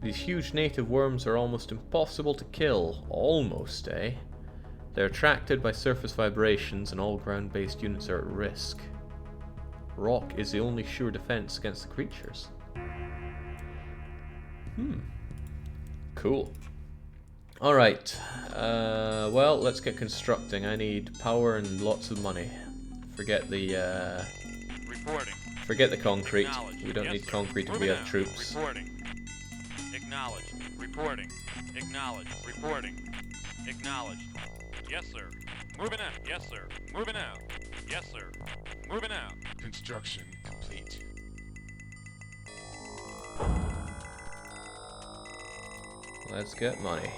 These huge native worms are almost impossible to kill. Almost, eh? They're attracted by surface vibrations and all ground-based units are at risk. Rock is the only sure defense against the creatures. Cool. Alright. Well, let's get constructing. I need power and lots of money. Forget the, Reporting. forget the concrete. Acknowledged. We don't Yes, need sir. concrete if we Moving have out. troops. Reporting. Acknowledged. Reporting. Acknowledged. Reporting. Acknowledged. Yes, sir. Moving out. Yes, sir. Moving out. Yes, sir. Moving out. Construction complete. Let's get money.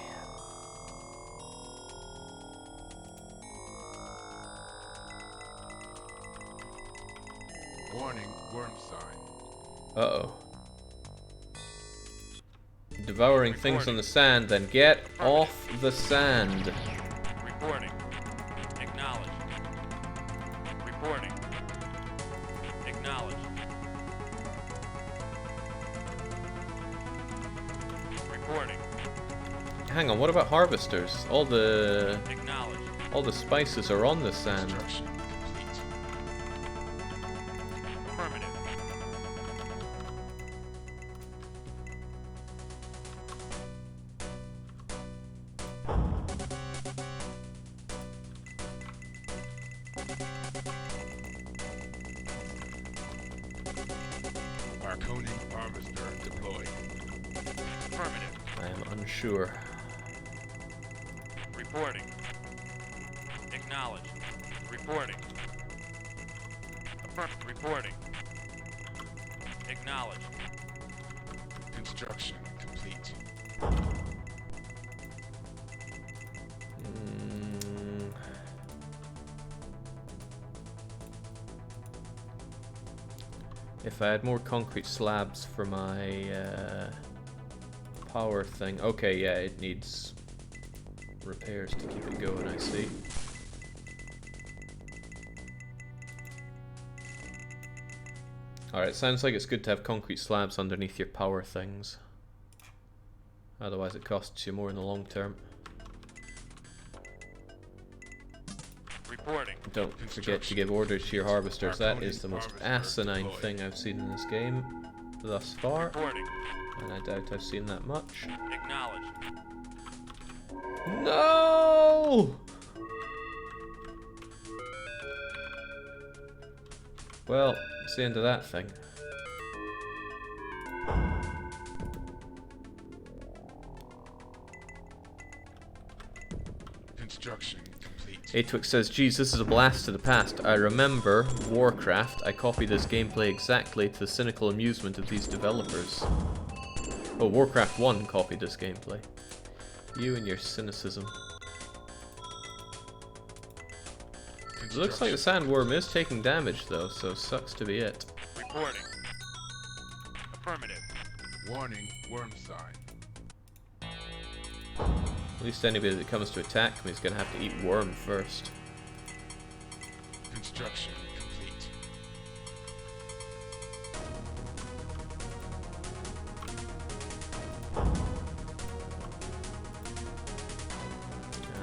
Warning, worm sign. Uh-oh. Devouring things on the sand, then get off the sand. Reporting. Acknowledged. Reporting. Acknowledged. Reporting. Hang on, what about harvesters? All the Acknowledged. spices are on the sand. Construction complete. Affirmative. Arconing harvester deployed. Affirmative. I am unsure. Reporting. Acknowledged. Reporting. Reporting. Acknowledged. Construction complete. Mm. If I had more concrete slabs for my power thing. Okay, yeah, it needs repairs to keep it going, I see. Alright, sounds like it's good to have concrete slabs underneath your power things. Otherwise it costs you more in the long term. Reporting. Don't forget to give orders to your harvesters. That is the most asinine thing I've seen in this game thus far. Reporting. And I doubt I've seen that much. Acknowledged. No! Well, it's the end of that thing. Construction complete. Atwix says, geez, this is a blast to the past. I remember Warcraft. I copied this gameplay exactly to the cynical amusement of these developers. Oh, Warcraft 1 copied this gameplay. You and your cynicism. It looks like the sandworm is taking damage though, so sucks to be it. Reporting. Affirmative. Warning, worm sign. At least anybody that comes to attack me is going to have to eat worm first. Construction complete.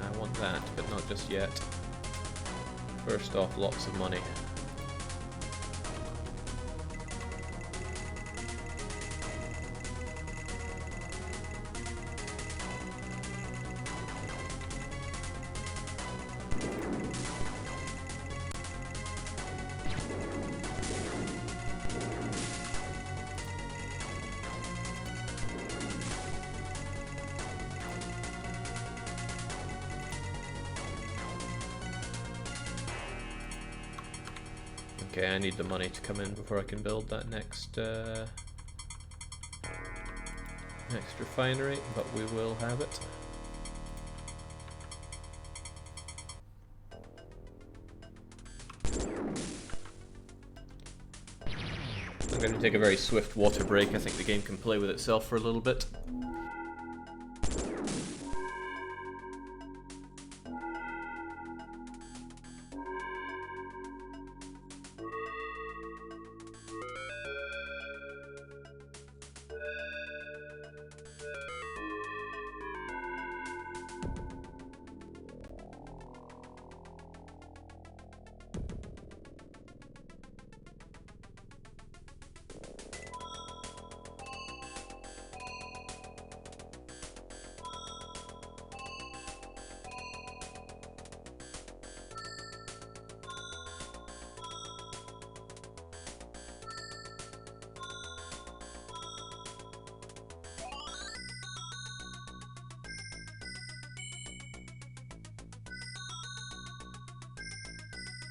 I want that, but not just yet. First off, lots of money. Okay, I need the money to come in before I can build that next refinery, but we will have it. I'm going to take a very swift water break. I think the game can play with itself for a little bit.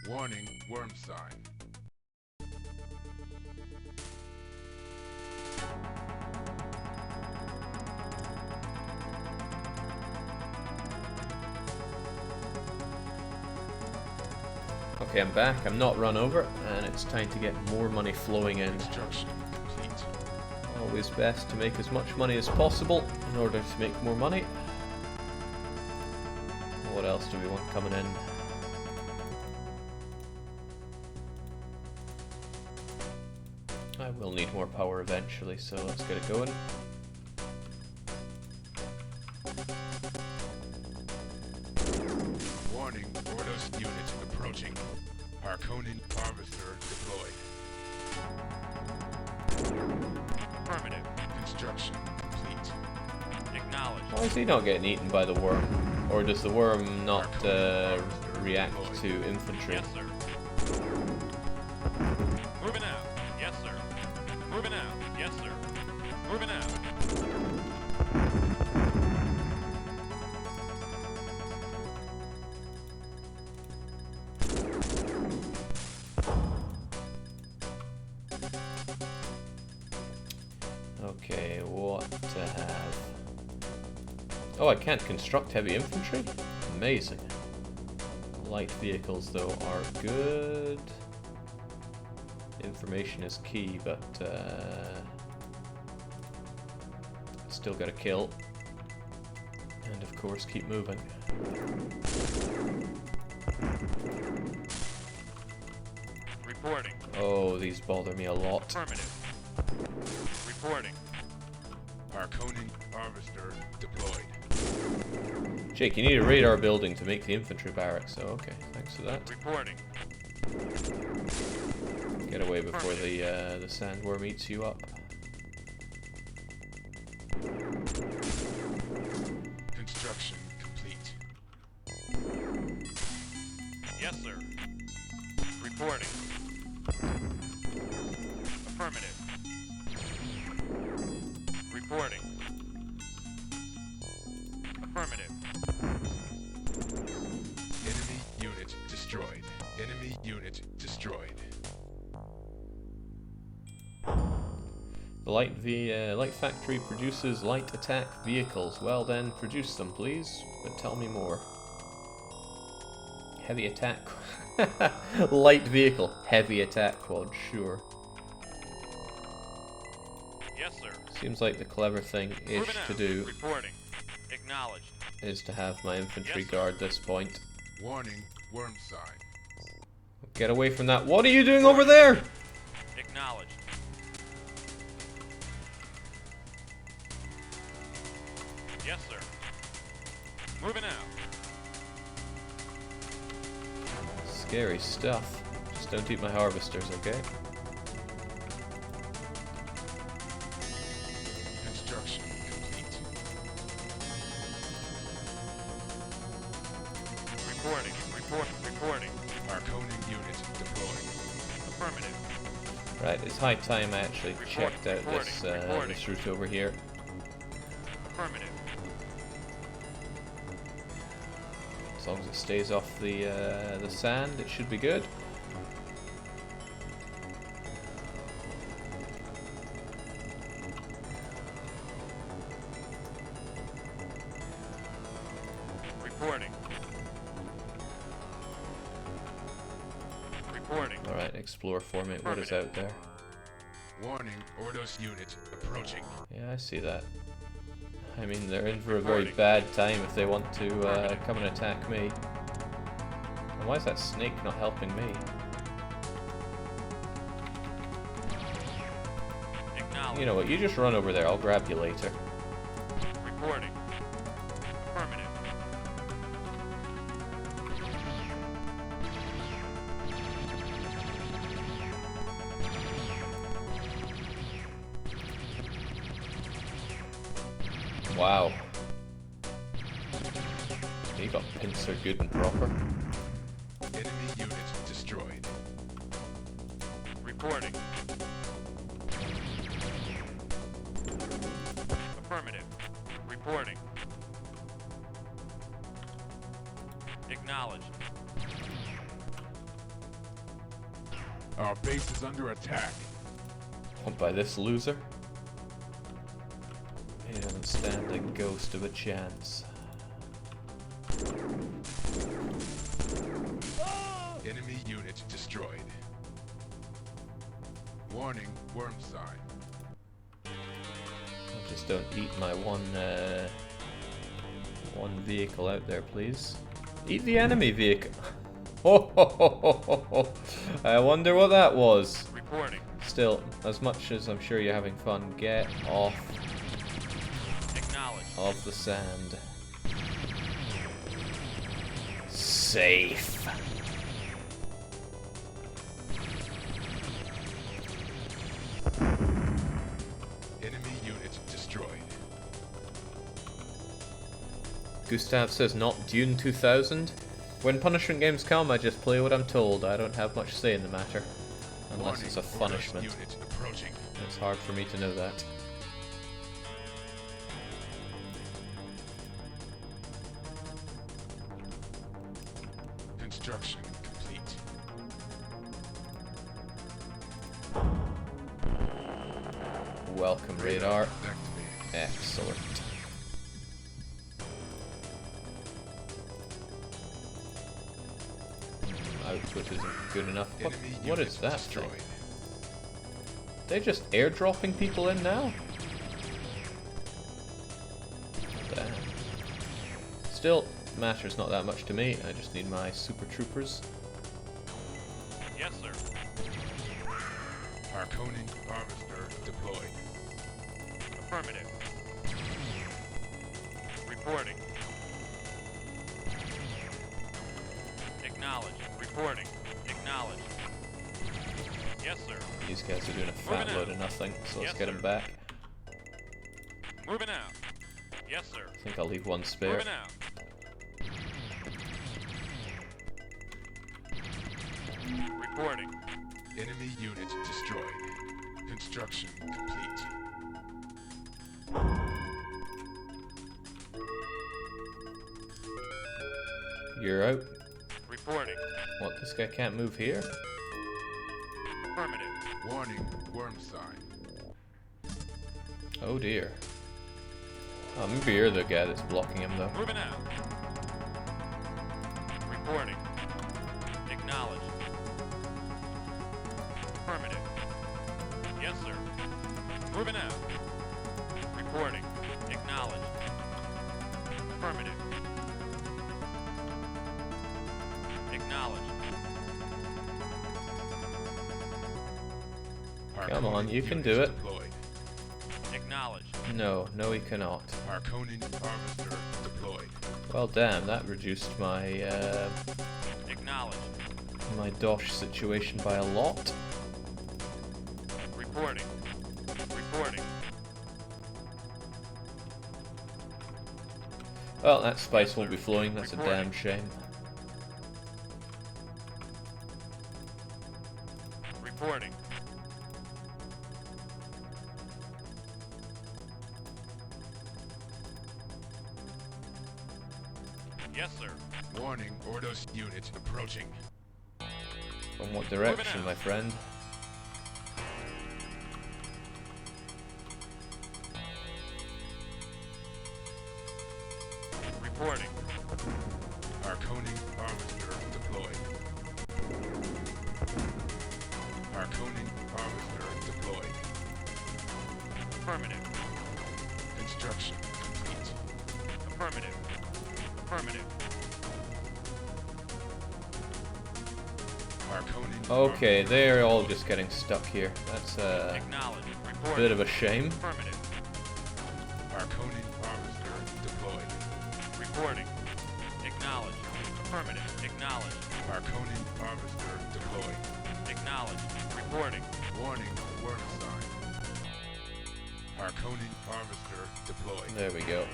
Warning, worm sign. Okay, I'm back. I'm not run over, and it's time to get more money flowing in. Construction complete. Always best to make as much money as possible in order to make more money. What else do we want coming in? I will need more power eventually, so let's get it going. Warning, Ordos unit approaching. Harkonnen harvester deployed. Affirmative. Construction complete. Acknowledged. Why is he not getting eaten by the worm? Or does the worm not react to infantry? Yes, sir. Moving out. Yes, sir. Moving out. Yes, sir. Moving out. Okay, what to have? Oh, I can't construct heavy infantry? Amazing. Light vehicles, though, are good. Information is key, but still gotta kill. And of course, keep moving. Reporting. Oh, these bother me a lot. Affirmative. Reporting. Harkonnen harvester deployed. Jake, you need a radar building to make the infantry barracks, so okay, thanks for that. Reporting. Get away before the sandworm eats you up. Construction complete. Yes, sir. Reporting. Affirmative. Reporting. Affirmative. Enemy unit destroyed. Enemy unit destroyed. The light factory produces light attack vehicles. Well then, produce them, please. But tell me more. Heavy attack. Light vehicle. Heavy attack quad. Sure. Yes, sir. Seems like the clever thing-ish Moving to out. do Reporting. Acknowledged. is to have my infantry Yes, sir. guard this point. Warning, worm sign. Get away from that. What are you doing over there? Acknowledged. Yes, sir. Moving out. Scary stuff. Just don't eat my harvesters, okay? Construction complete. Reporting. Reporting. Harkonnen unit deployed. Affirmative. Right, it's high time I actually Report- checked out this, reporting. this route over here. Affirmative. As long as it stays off the sand, it should be good. Reporting. Reporting. Alright, explore for me. What is out there? Warning, Ordos unit approaching. Yeah, I see that. I mean, they're in for a very Reporting. bad time if they want to come and attack me. And why is that snake not helping me? Acknowledged. You know what, you just run over there. I'll grab you later. Reporting. Affirmative. Wow. You got pincer good and proper. Enemy unit destroyed. Reporting. Affirmative. Reporting. Acknowledged. Our base is under attack. By this loser. He doesn't stand a ghost of a chance. Enemy unit destroyed. Warning, worm sign. Just don't eat my one vehicle out there, please. Eat the enemy vehicle. Oh, ho, ho, ho, ho, ho. I wonder what that was. Reporting. Still, as much as I'm sure you're having fun, get off Acknowledge. of the sand. Safe. Enemy unit destroyed. Gustav says not Dune 2000. When punishment games come, I just play what I'm told. I don't have much say in the matter. Unless it's a punishment. Unit approaching. It's hard for me to know that. Construction complete. Welcome, radar. Activated. Excellent. Output isn't good enough. Enemy What unit is that destroyed. thing? They just airdropping people in now? Damn. Still, matter's not that much to me. I just need my super troopers. Yes, sir. Harkonnen harvester deployed. Affirmative. Reporting. Acknowledge. Reporting. Acknowledge. Yes, sir. These guys are doing a fat Moving load out. of nothing, so let's Yes, get them sir. back. Moving out. Yes, sir. I think I'll leave one spare. Moving out. Reporting. Enemy unit destroyed. Construction complete. You're out. Reporting. What, this guy can't move here? Affirmative. Warning, worm sign. Oh dear. Oh, maybe you're the guy that's blocking him though. Moving out. Reporting. Acknowledge. Affirmative. Yes, sir. Moving out. Reporting. Acknowledge. Affirmative. Acknowledge. Come on, Harkonnen you can unit do it. Deployed. Acknowledge. No, no he cannot. Harkonnen harvester deployed. Well damn, that reduced my Acknowledge. my dosh situation by a lot. Reporting. Reporting. Well, that spice Yes, won't sir. be flowing, that's a Reporting. damn shame. Reporting. Yes, sir. Warning, Ordos unit approaching. From what direction, out. my friend? Reporting. Harkonnen harvester deployed. Harkonnen harvester deployed. Affirmative. Construction complete. Affirmative. Affirmative. Harkonnen Okay, harvester they're all deployed. just getting stuck here. That's a Acknowledge. Reporting. bit of a shame. Affirmative. Harkonnen harvester deployed. Reporting. Acknowledge. Affirmative. Acknowledge. Harkonnen harvester deployed. Acknowledge. Reporting. Warning, worm sign. Harkonnen harvester deployed. There we go.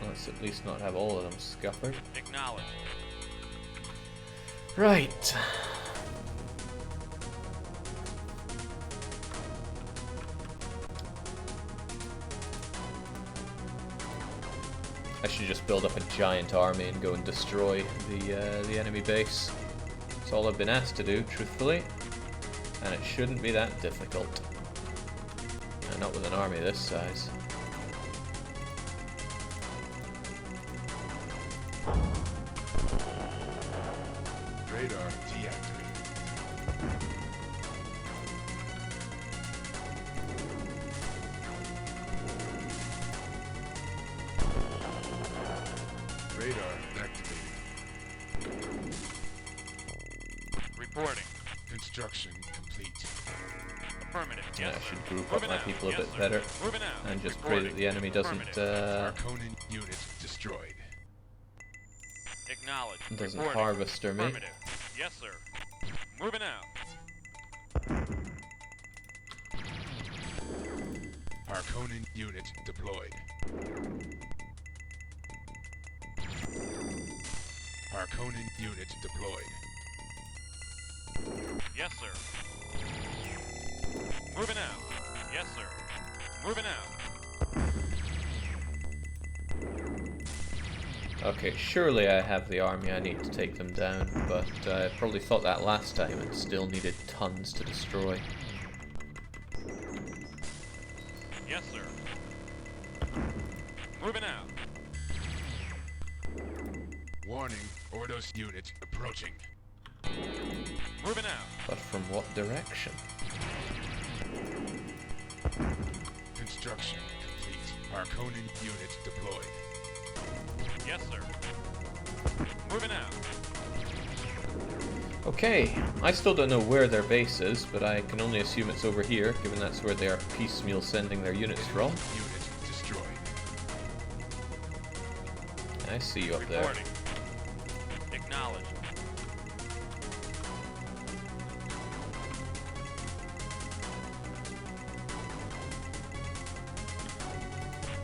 Let's at least not have all of them scuppered. Acknowledge. Right. I should just build up a giant army and go and destroy the enemy base. That's all I've been asked to do, truthfully. And it shouldn't be that difficult. Not with an army this size. Radar deactivated. Radar activated. Reporting. Construction complete. Affirmative. Yeah, Yes, I sir. should group up Moving my out. people a Yes, bit sir. better. Moving out. And just pray that the enemy doesn't Harkonnen unit destroyed. Acknowledge. doesn't Reporting. harvester me. Affirmative. Yes, sir. Moving out. Harkonnen unit deployed. Harkonnen unit deployed. Yes, sir. Moving out. Yes, sir. Moving out. Okay, surely I have the army I need to take them down, but I probably thought that last time and still needed tons to destroy. Yes, sir. Moving out. Warning, Ordos unit approaching. Moving out. But from what direction? Construction complete. Harkonnen unit deployed. Yes, sir. Moving out. Okay, I still don't know where their base is, but I can only assume it's over here, given that's where they are piecemeal sending their units from. Unit destroyed. I see you up there. Reporting. Acknowledge.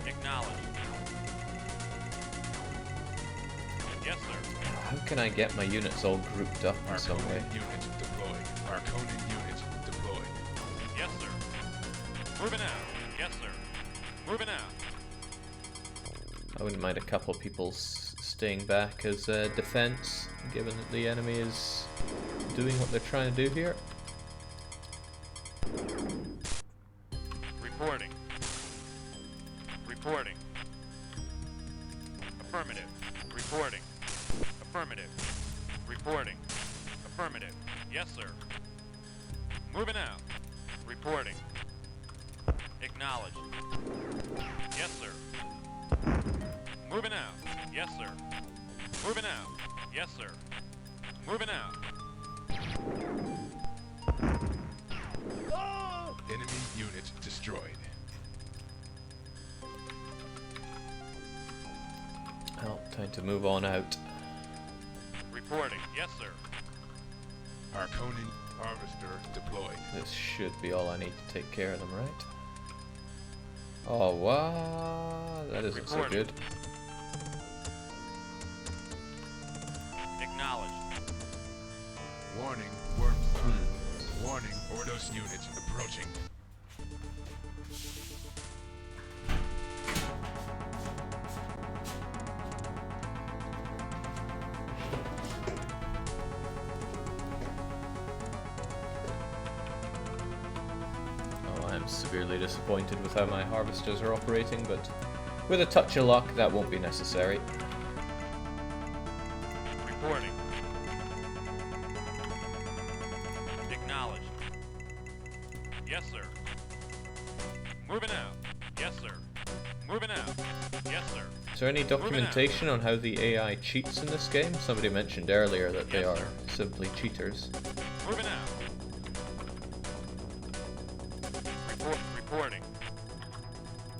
Acknowledge. Yes, sir. How can I get my units all grouped up in some way? Harkonnen unit deployed. Harkonnen unit deployed. Yes, sir. Moving out. Yes, sir. Moving out. I wouldn't mind a couple people staying back as defense, given that the enemy is doing what they're trying to do here. Reporting. Reporting. Affirmative. Reporting. Affirmative. Reporting. Affirmative. Yes, sir. Moving out. Reporting. Acknowledge. Yes, sir. Moving out. Yes, sir. Moving out. Yes, sir. Moving out. Enemy unit destroyed. Well, time to move on out. Reporting. Yes, sir. Harkonnen harvester deployed. This should be all I need to take care of them, right? Oh, wow, that isn't so Reporting. good. Acknowledge. Warning, worm sign. Warning, Ordos unit approaching. Oh, I'm severely disappointed with how my harvesters are operating, but with a touch of luck, that won't be necessary. Reporting. Acknowledge. Yes, sir. Moving out. Yes, sir. Moving out. Yes, sir. Is there any documentation on how the AI cheats in this game? Somebody mentioned earlier that they Yes, are sir. simply cheaters. Moving out. Reporting.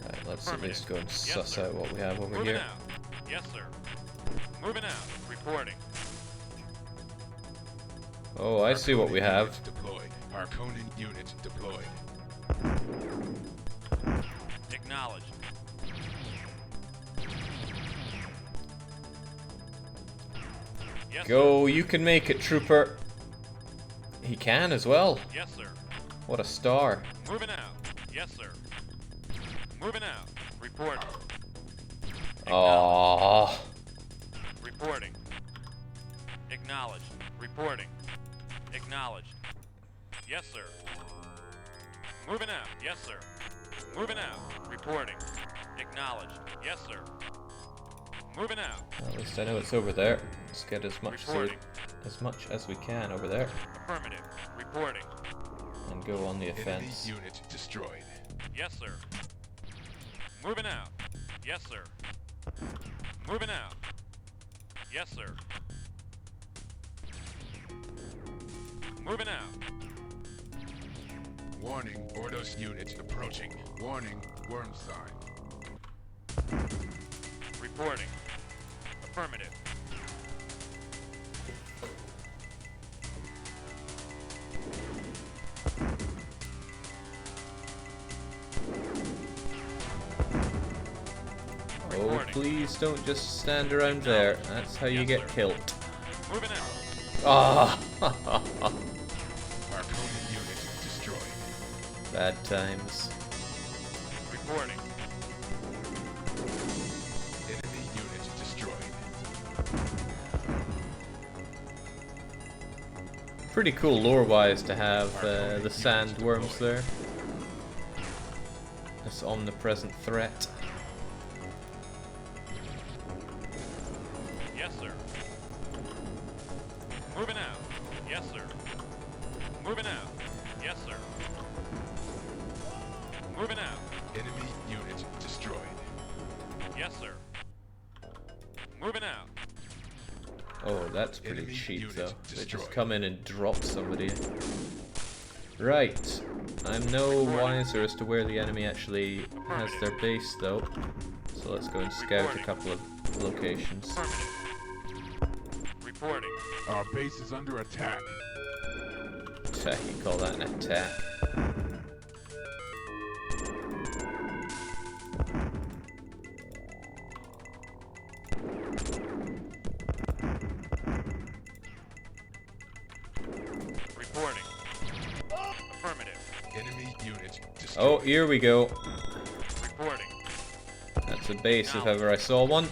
Right, let's at Affirmative. least go and Yes, suss sir. out what we have over Moving here. out. Yes, sir. Moving out. Reporting. Oh, I see what we Harkonnen have. unit Deployed. Harkonnen unit deployed. Acknowledge. Yes, Go, you can make it, trooper. He can as well. sir. Yes, sir. What a star. Moving out. Yes, sir. Moving out. Reporting. Aww. Reporting. Acknowledge. Reporting. Acknowledge. Yes, sir. Moving out. Yes, sir. Moving out. Reporting. Acknowledged. Yes, sir. Moving out. Well, at least I know it's over there. Let's get Reporting. as much as we can over there Affirmative. Reporting. and go on the Enemy offense. unit destroyed. Yes, sir. Moving out. Yes, sir. Moving out. Yes, sir. Moving out. Warning, Ordos unit approaching. Warning, worm sign. Reporting. Affirmative. Oh, Reporting. please don't just stand around there. That's how you Yes, get sir. killed. Moving out. Ah! Arconian unit destroyed. Bad times. Reporting. Enemy unit destroyed. Pretty cool lore-wise to have the sandworms there. This omnipresent threat. Yes, sir. Moving out. Yes, sir. Moving out. Yes, sir. Moving out. Enemy unit destroyed. Yes, sir. Moving out. Oh, that's pretty Enemy cheap unit though. They just destroyed. come in and drop somebody. Right. I'm no wiser as to where the enemy actually has their base though. So let's go and scout a couple of locations. Affirmative. Reporting. Our base is under attack. Attack, you call that an attack? Reporting. Affirmative. Enemy unit destroyed. Oh, here we go. Reporting. That's a base if ever I saw one.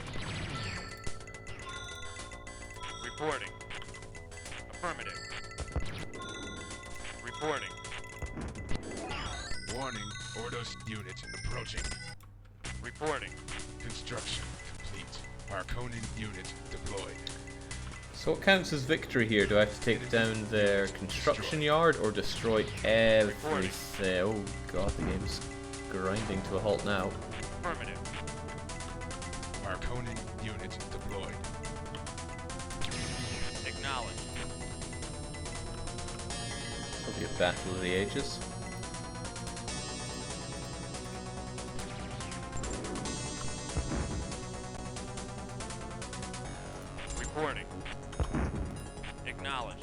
Reporting. Affirmative. Reporting. Warning, Ordos unit approaching. Reporting. Construction complete. Arconian unit deployed. So what counts as victory here? Do I have to take down their construction yard or destroy everything? Oh god, the game's grinding to a halt now. Affirmative. Arconian unit deployed. Acknowledged. It'll be a battle of the ages. Reporting. Acknowledged.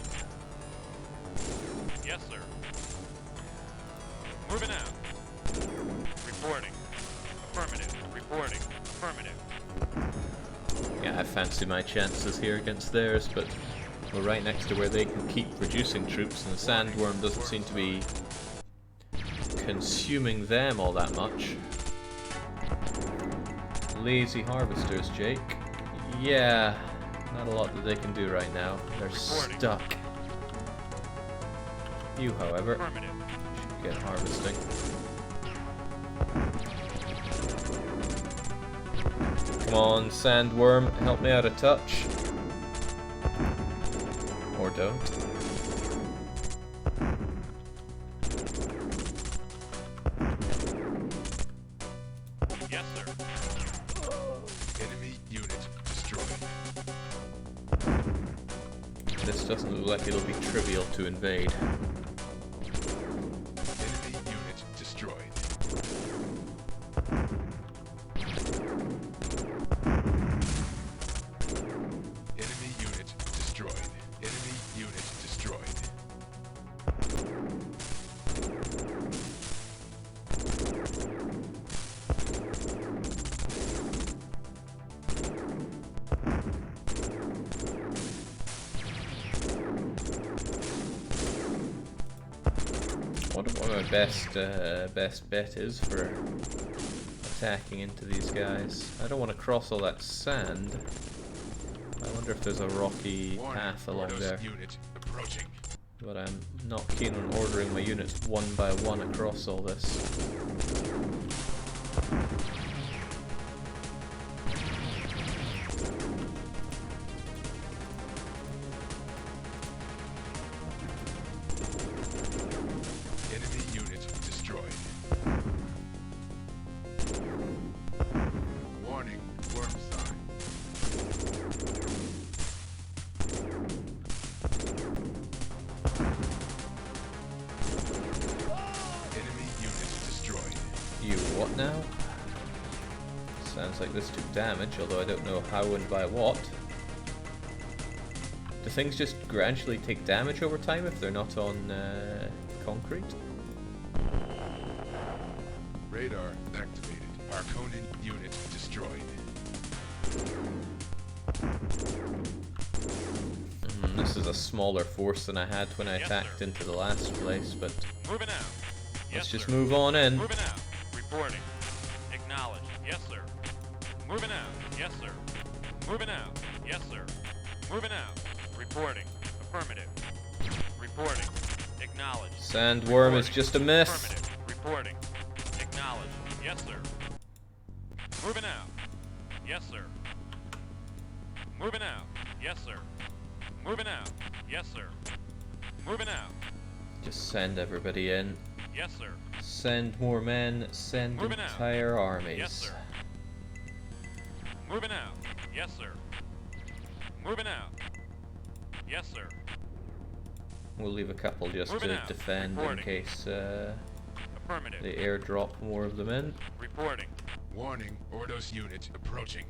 Yes, sir. Moving out. Reporting. Affirmative. Reporting. Affirmative. Yeah, I fancy my chances here against theirs, but we're right next to where they can keep producing troops, and the sandworm doesn't seem to be consuming them all that much. Lazy harvesters, Jake. Yeah, not a lot that they can do right now. They're Reporting. stuck. You, however, Affirmative. should get harvesting. Come on, sandworm, help me out a touch. Or don't. Yes, sir. Enemy unit destroyed. This doesn't look like it'll be trivial to invade. Enemy unit destroyed. Enemy unit destroyed. Enemy unit destroyed. I wonder what my best bet is for attacking into these guys. I don't want to cross all that sand. I wonder if there's a rocky Warning, path along Ordos there. unit approaching. but I'm not keen on ordering my units one by one across all this. Enemy unit destroyed. Warning, worm sign. Enemy unit destroyed. You what now? Sounds like this took damage, although I don't know how and by what. Do things just gradually take damage over time if they're not on concrete? Radar activated. Arconin unit destroyed. This is a smaller force than I had when I Yes, attacked sir. into the last place, but Moving out. Yes, let's just sir. move on in. Moving out. Reporting. Acknowledged. Yes, sir. Moving out. Yes, sir. Moving out. Yes, sir. Moving out. Reporting. Affirmative. Reporting. Acknowledged. Sandworm is Reporting. just a myth. Affirmative. Reporting. Acknowledged. Yes, sir. Moving out. Yes, sir. Moving out. Yes, sir. Moving out. Yes, sir. Moving out. Just send everybody in. Yes, sir. Send more men. Send Moving out. entire armies. Yes, sir. Moving out. Yes, sir. Moving out. Yes, sir. We'll leave a couple just Moving to out. defend in Reporting. case Affirmative. they airdrop more of them in. Reporting. Warning, Ordos unit approaching.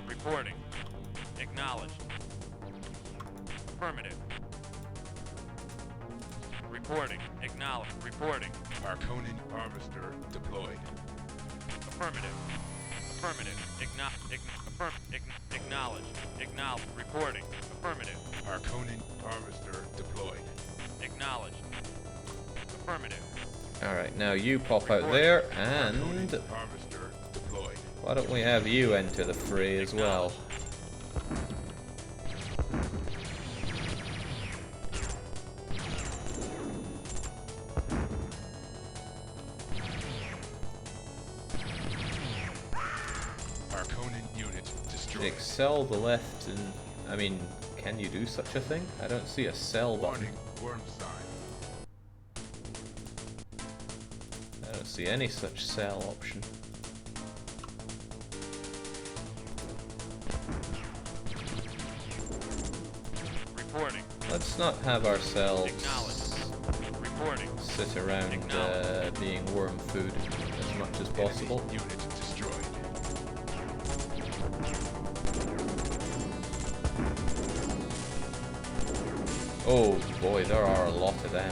Reporting. Acknowledged. Affirmative. Reporting. Acknowledged. Reporting. Arconin harvester deployed. Affirmative. Affirmative. Acknowledged. Acknowledged. Reporting. Affirmative. Arconin harvester deployed. Acknowledged. Affirmative. Alright, now you pop out there, and Arconin harvester deployed. why don't we have you enter the fray as well? Arconin unit destroyed. Excel the left, and I mean, can you do such a thing? I don't see a sell button. Warning, worm sign. I don't see any such sell option. Reporting. Let's not have ourselves Acknowledged. Reporting. sit around Acknowledged. being worm food as much as possible. Enemy unit destroyed. Oh boy, there are a lot of them.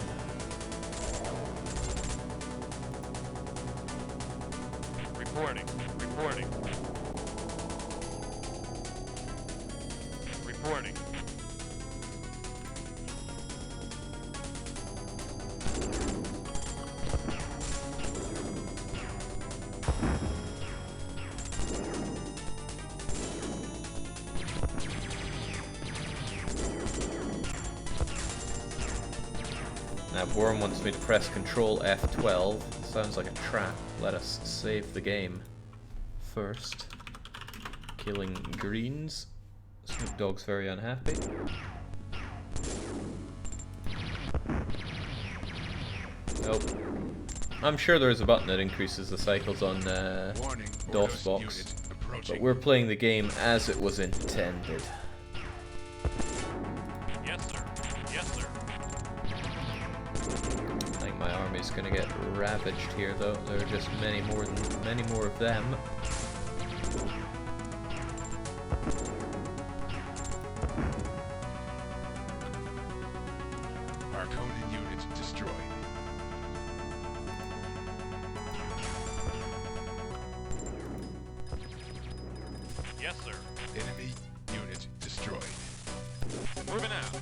Reporting. Reporting. Reporting. Now Worm wants me to press Control F12. Sounds like a trap. Let us save the game first. Killing greens. Snoop Dogg's very unhappy. Nope. I'm sure there is a button that increases the cycles on Warning, DOS Ordos box, unit but approaching. we're playing the game as it was intended. Yes, sir. Yes, sir. I think my army's gonna get ravaged here, though. There are just many more of them. Arconin unit destroyed. Yes, sir. Enemy unit destroyed. Moving out.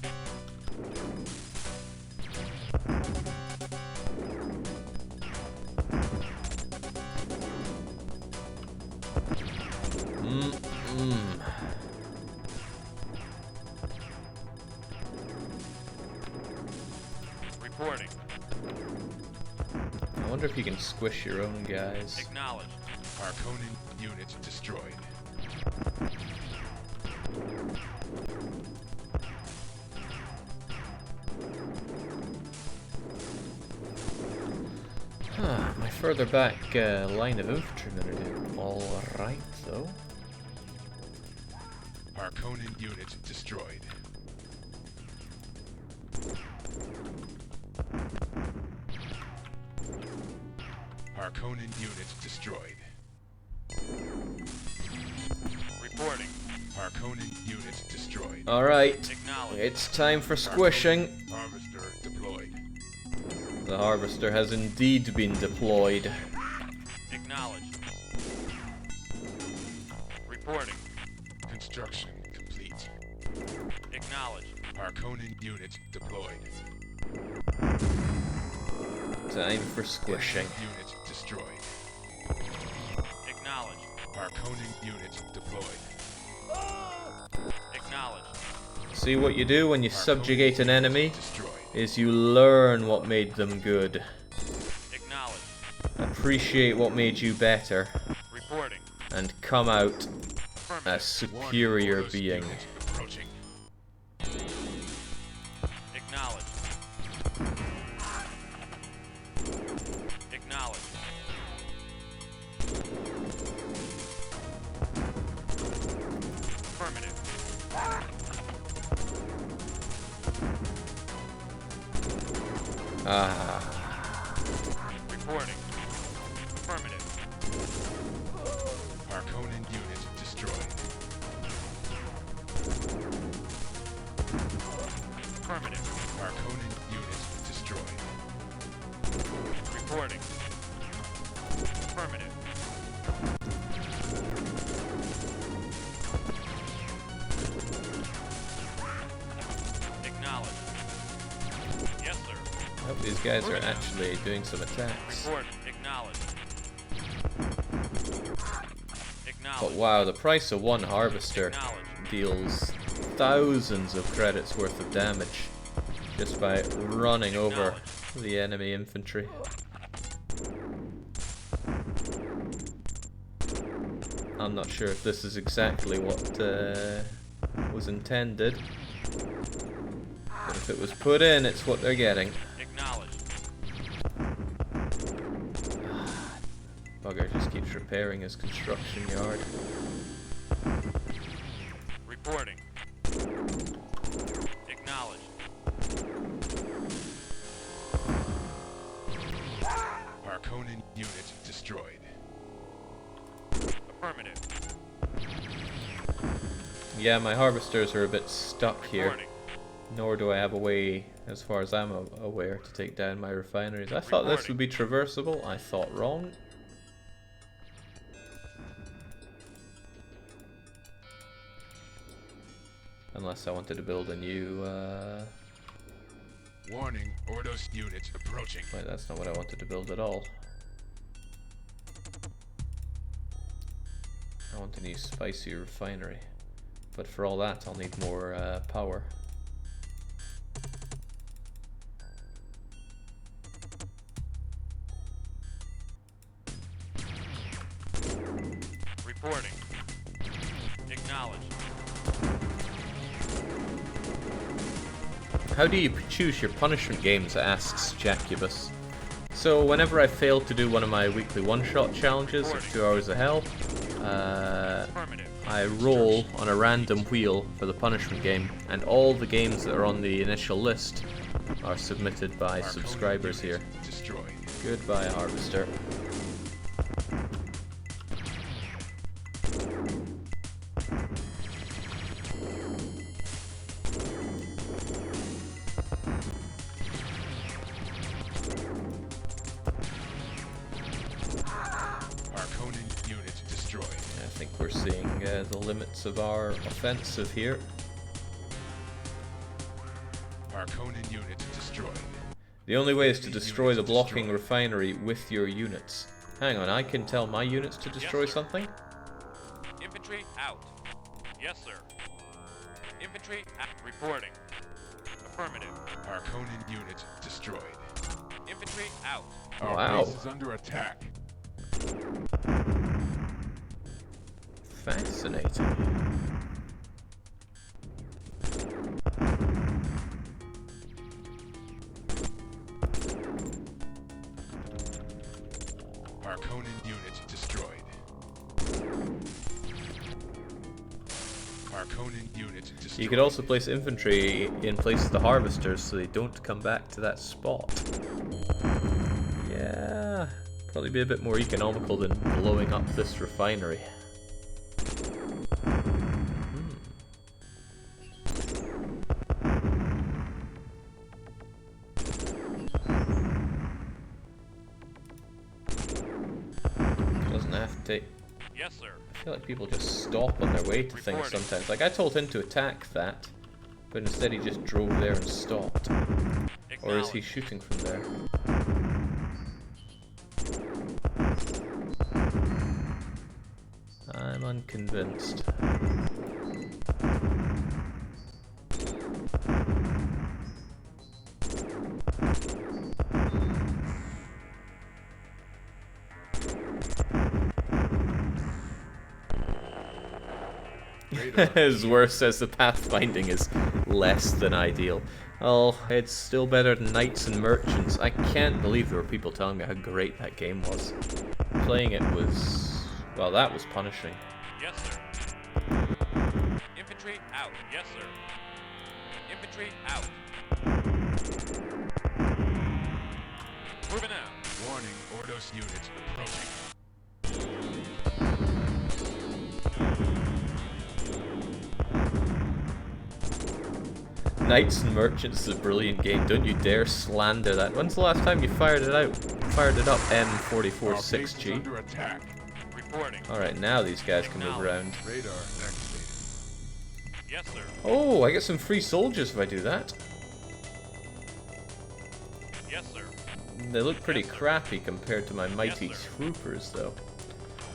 wonder if you can squish your own guys. Acknowledged. Harkonnen unit destroyed. My further back line of infantrymen are doing alright, though. Harkonnen unit destroyed. Harkonnen unit destroyed. Reporting. Harkonnen unit destroyed. Alright, Acknowledged. it's time for squishing. Harvester deployed. The harvester has indeed been deployed. Acknowledged. Reporting. Construction complete. Acknowledged. Harkonnen unit deployed. Time for squishing. Unit destroyed. Acknowledged. Harkonnen unit deployed. Acknowledged. See what you do when you subjugate an enemy Destroyed. is you learn what made them good. Acknowledged. Appreciate what made you better. Reporting. And come out a Affirmative. superior Warning, being. unit approaching. Acknowledged. Acknowledged. Affirmative. Reporting. Affirmative. Harkonnen unit destroyed. Affirmative. Harkonnen unit destroyed. Reporting. Affirmative. Acknowledged. Yes, sir. I hope these guys are actually doing some attacks. Report. Acknowledged. But Acknowledged. wow, the price of one harvester Acknowledged. deals thousands of credits worth of damage just by running over the enemy infantry. I'm not sure if this is exactly what was intended, but if it was put in, it's what they're getting. Acknowledged. Bugger just keeps repairing his construction yard. Reporting. Acknowledged. Harkonnen unit destroyed. Affirmative. Yeah, my harvesters are a bit stuck here. Reporting. Nor do I have a way, as far as I'm aware, to take down my refineries. I thought this would be traversable. I thought wrong. Unless I wanted to build a new, Warning, Ordos unit approaching. Wait, that's not what I wanted to build at all. I want a new spicy refinery. But for all that, I'll need more power. Reporting. Acknowledged. How do you choose your punishment games? Asks Jacubus. So whenever I fail to do one of my weekly one-shot challenges of 2 hours of hell, Affirmative. I roll on a random wheel for the punishment game, and all the games that are on the initial list are submitted by Harkonnen subscribers here. unit destroyed. Goodbye, Harvester. Harkonnen unit destroyed. I think we're seeing the limits of our offensive here. Harkonnen unit destroyed. The only way is to destroy the blocking refinery with your units. Hang on, I can tell my units to destroy sir. something? Infantry out. Yes, sir. Infantry out. Reporting. Affirmative. Harkonnen unit destroyed. Infantry out. Our Wow. base is under attack. Fascinating. Harkonnen unit destroyed. Harkonnen unit destroyed. You could also place infantry in place of the harvesters so they don't come back to that spot. Yeah, probably be a bit more economical than blowing up this refinery. Doesn't have to take... Yes, sir. I feel like people just stop on their way to things Reporting. sometimes. Like, I told him to attack that, but instead he just drove there and stopped. Or is he Acknowledged. shooting from there? I'm unconvinced. As worse as the pathfinding is less than ideal. Oh, it's still better than Knights and Merchants. I can't believe there were people telling me how great that game was. Playing it was... well, that was punishing. Yes, sir. Infantry out. Yes, sir. Infantry out. Moving out. Warning, Ordos unit approaching. Knights and Merchants is a brilliant game. Don't you dare slander that. When's the last time you fired it out? Fired it up Our base is M44-6G. under attack. Reporting. Alright, now these guys can move around. Radar activated. Yes, sir. Oh, I get some free soldiers if I do that. Yes, sir. They look pretty Yes, sir. crappy compared to my mighty Yes, sir. troopers, though.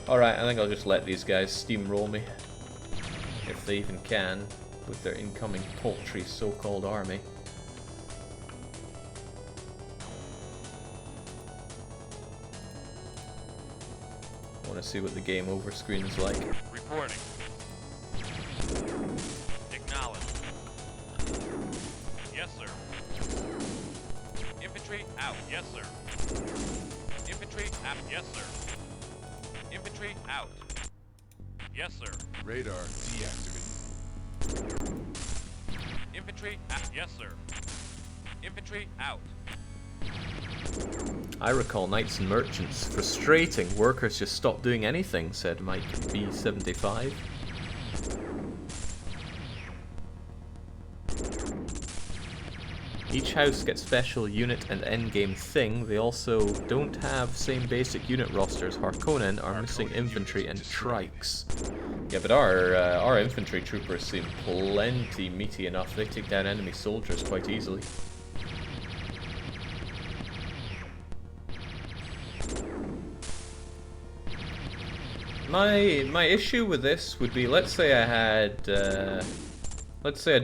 Alright, I think I'll just let these guys steamroll me. If they even can, with their incoming paltry so-called army. I want to see what the game over screen is like. Reporting. Acknowledged. Yes, sir. Infantry out. Yes, sir. Infantry out. Yes, sir. Infantry out. Yes, sir. Radar deactivated. Infantry out. Yes, sir. Infantry out. I recall Knights and Merchants. Frustrating. Workers just stop doing anything, said Mike B75. Each house gets special unit and endgame thing. They also don't have same basic unit rosters. Harkonnen are missing infantry and trikes. Yeah, but our infantry troopers seem plenty meaty enough. They take down enemy soldiers quite easily. My issue with this would be, let's say I'd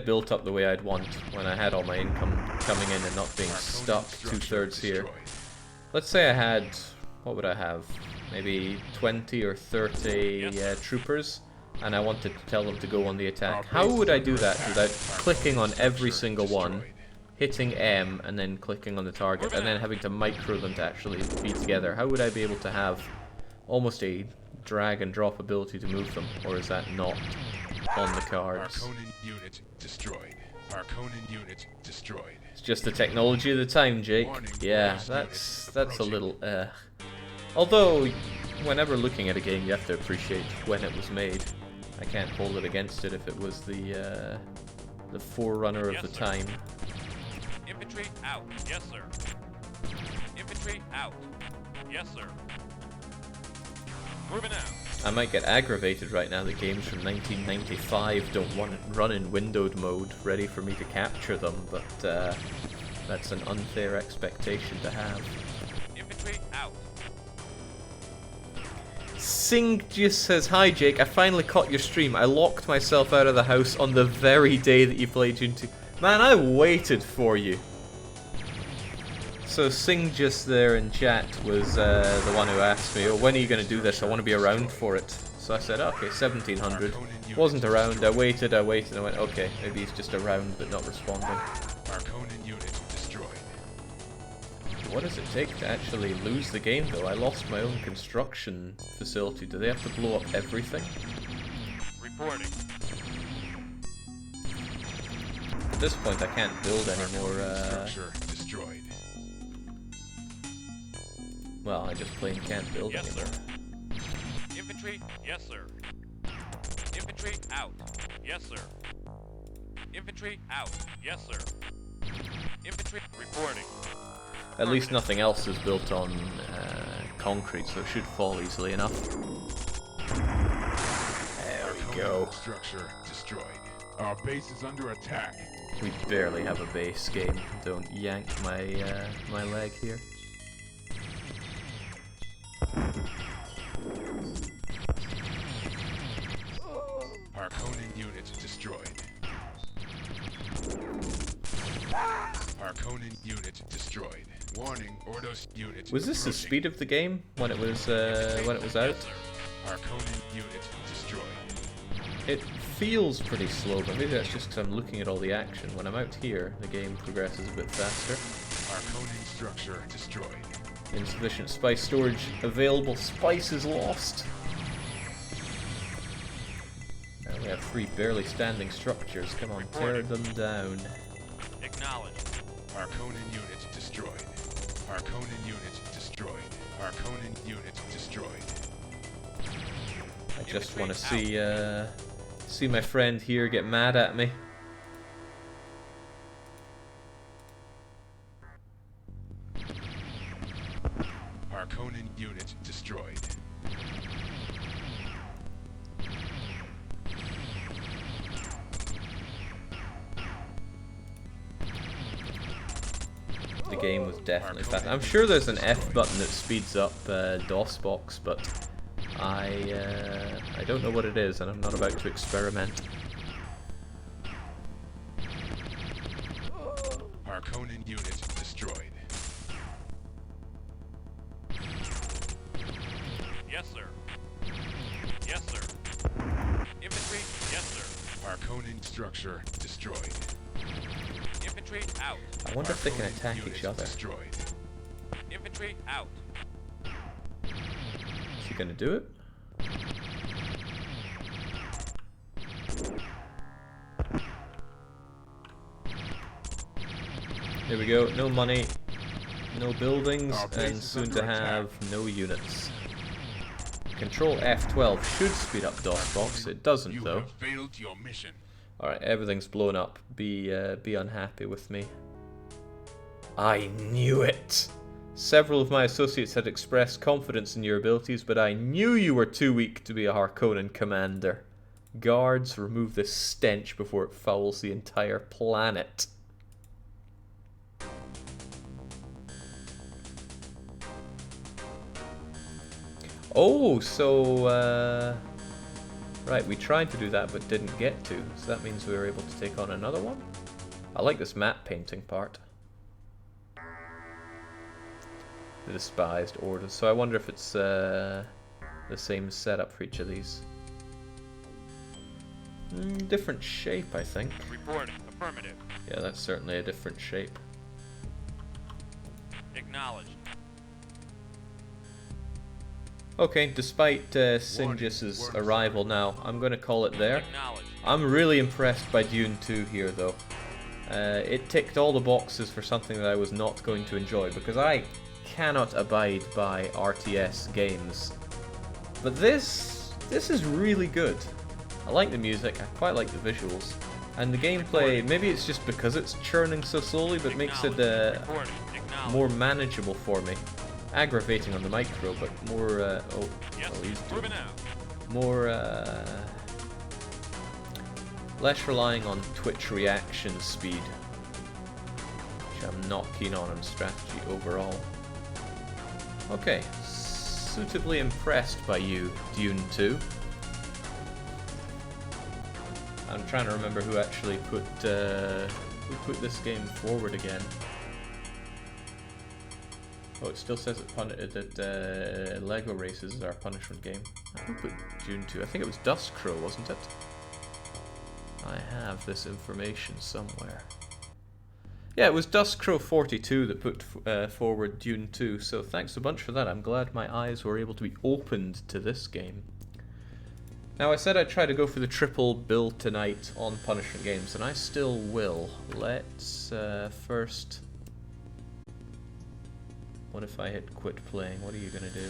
built up the way I'd want when I had all my income coming in and not being stuck two-thirds here. Let's say I had, what would I have? Maybe 20 or 30 troopers, and I wanted to tell them to go on the attack. How would I do that without clicking on every single one, hitting M, and then clicking on the target, and then having to micro them to actually be together? How would I be able to have almost a drag and drop ability to move them, or is that not on the cards? Harkonnen unit destroyed. Harkonnen unit destroyed. It's just the technology of the time, Jake. Warning, Yeah, Ordos that's unit a little although, whenever looking at a game, you have to appreciate when it was made. I can't hold it against it if it was the forerunner of Yes, the sir. time. Infantry out. Yes, sir. Infantry out. Yes, sir. Moving out. I might get aggravated right now that games from 1995 don't run in windowed mode, ready for me to capture them, but that's an unfair expectation to have. Infantry out. Sing just says, "Hi Jake, I finally caught your stream. I locked myself out of the house on the very day that you played Dune 2. Man, I waited for you. So Singh just there in chat was the one who asked me, oh, when are you going to do this? I want to be around for it. So I said, okay, 1700. Wasn't around, I waited, and I went, okay, maybe he's just around but not responding. Arconan unit destroyed. What does it take to actually lose the game though? I lost my own construction facility. Do they have to blow up everything? Reporting. At this point I can't build any more, Structure destroyed. well, I just plain can't build Yes, anymore. sir. Infantry, yes, sir. Infantry out. Yes, sir. Infantry out. Yes, sir. Infantry reporting. At least nothing else is built on concrete, so it should fall easily enough. There we go. Structure destroyed. Our base is under attack. We barely have a base game. Don't yank my my leg here. Arconan unit destroyed. Arconan unit destroyed. Warning, Ordos unit. Was this the approaching. speed of the game when it was out? Yes, sir. Arconan unit destroyed. It feels pretty slow, but maybe that's just because I'm looking at all the action. When I'm out here, the game progresses a bit faster. Arconan structure destroyed. Insufficient spice storage available. Spice is lost. Now we have 3 barely standing structures. Come on, tear them down. Acknowledged. Arconan unit destroyed. Arconan unit destroyed. Arconan unit destroyed. I just want to see my friend here get mad at me. Arconan unit destroyed. The game was definitely fast. I'm sure there's an F button that speeds up DOSBox, but I don't know what it is, and I'm not about to experiment. Arconan unit destroyed. Yes, sir. Yes, sir. Infantry, yes, sir. Arconan structure destroyed. Infantry out. I wonder if they can Arconan attack unit each other. Destroyed. Infantry out. Is he gonna do it? There we go. No money, no buildings, Our base and is soon under to have attack. no units. Control F12 should speed up DOSBox. It doesn't You though. have failed your mission. Alright, everything's blown up. Be unhappy with me. I knew it! Several of my associates had expressed confidence in your abilities, but I knew you were too weak to be a Harkonnen commander. Guards, remove this stench before it fouls the entire planet. Oh, so, right, we tried to do that but didn't get to, so that means we were able to take on another one? I like this map painting part. The despised orders, so I wonder if it's the same setup for each of these. Different shape, I think. Reporting. Affirmative. Yeah, that's certainly a different shape. Acknowledged. Okay, despite Singis's arrival now, I'm going to call it there. Acknowledged. I'm really impressed by Dune 2 here, though. It ticked all the boxes for something that I was not going to enjoy, because I cannot abide by RTS games. But this is really good. I like the music, I quite like the visuals. And the gameplay, maybe it's just because it's churning so slowly, but makes it Reporting. Acknowledged. more manageable for me. Aggravating on the micro, but more, Yes, he's doing moving out. more, less relying on Twitch reaction speed, which I'm not keen on strategy overall. Okay, suitably impressed by you, Dune 2. I'm trying to remember who actually put this game forward again. Oh, it still says that Lego Races is our punishment game. Who put Dune 2? I think it was Dust Crow, wasn't it? I have this information somewhere. Yeah, it was Dust Crow 42 that put forward Dune 2, so thanks a bunch for that. I'm glad my eyes were able to be opened to this game. Now, I said I'd try to go for the triple bill tonight on punishment games, and I still will. Let's first... What if I hit quit playing? What are you gonna do?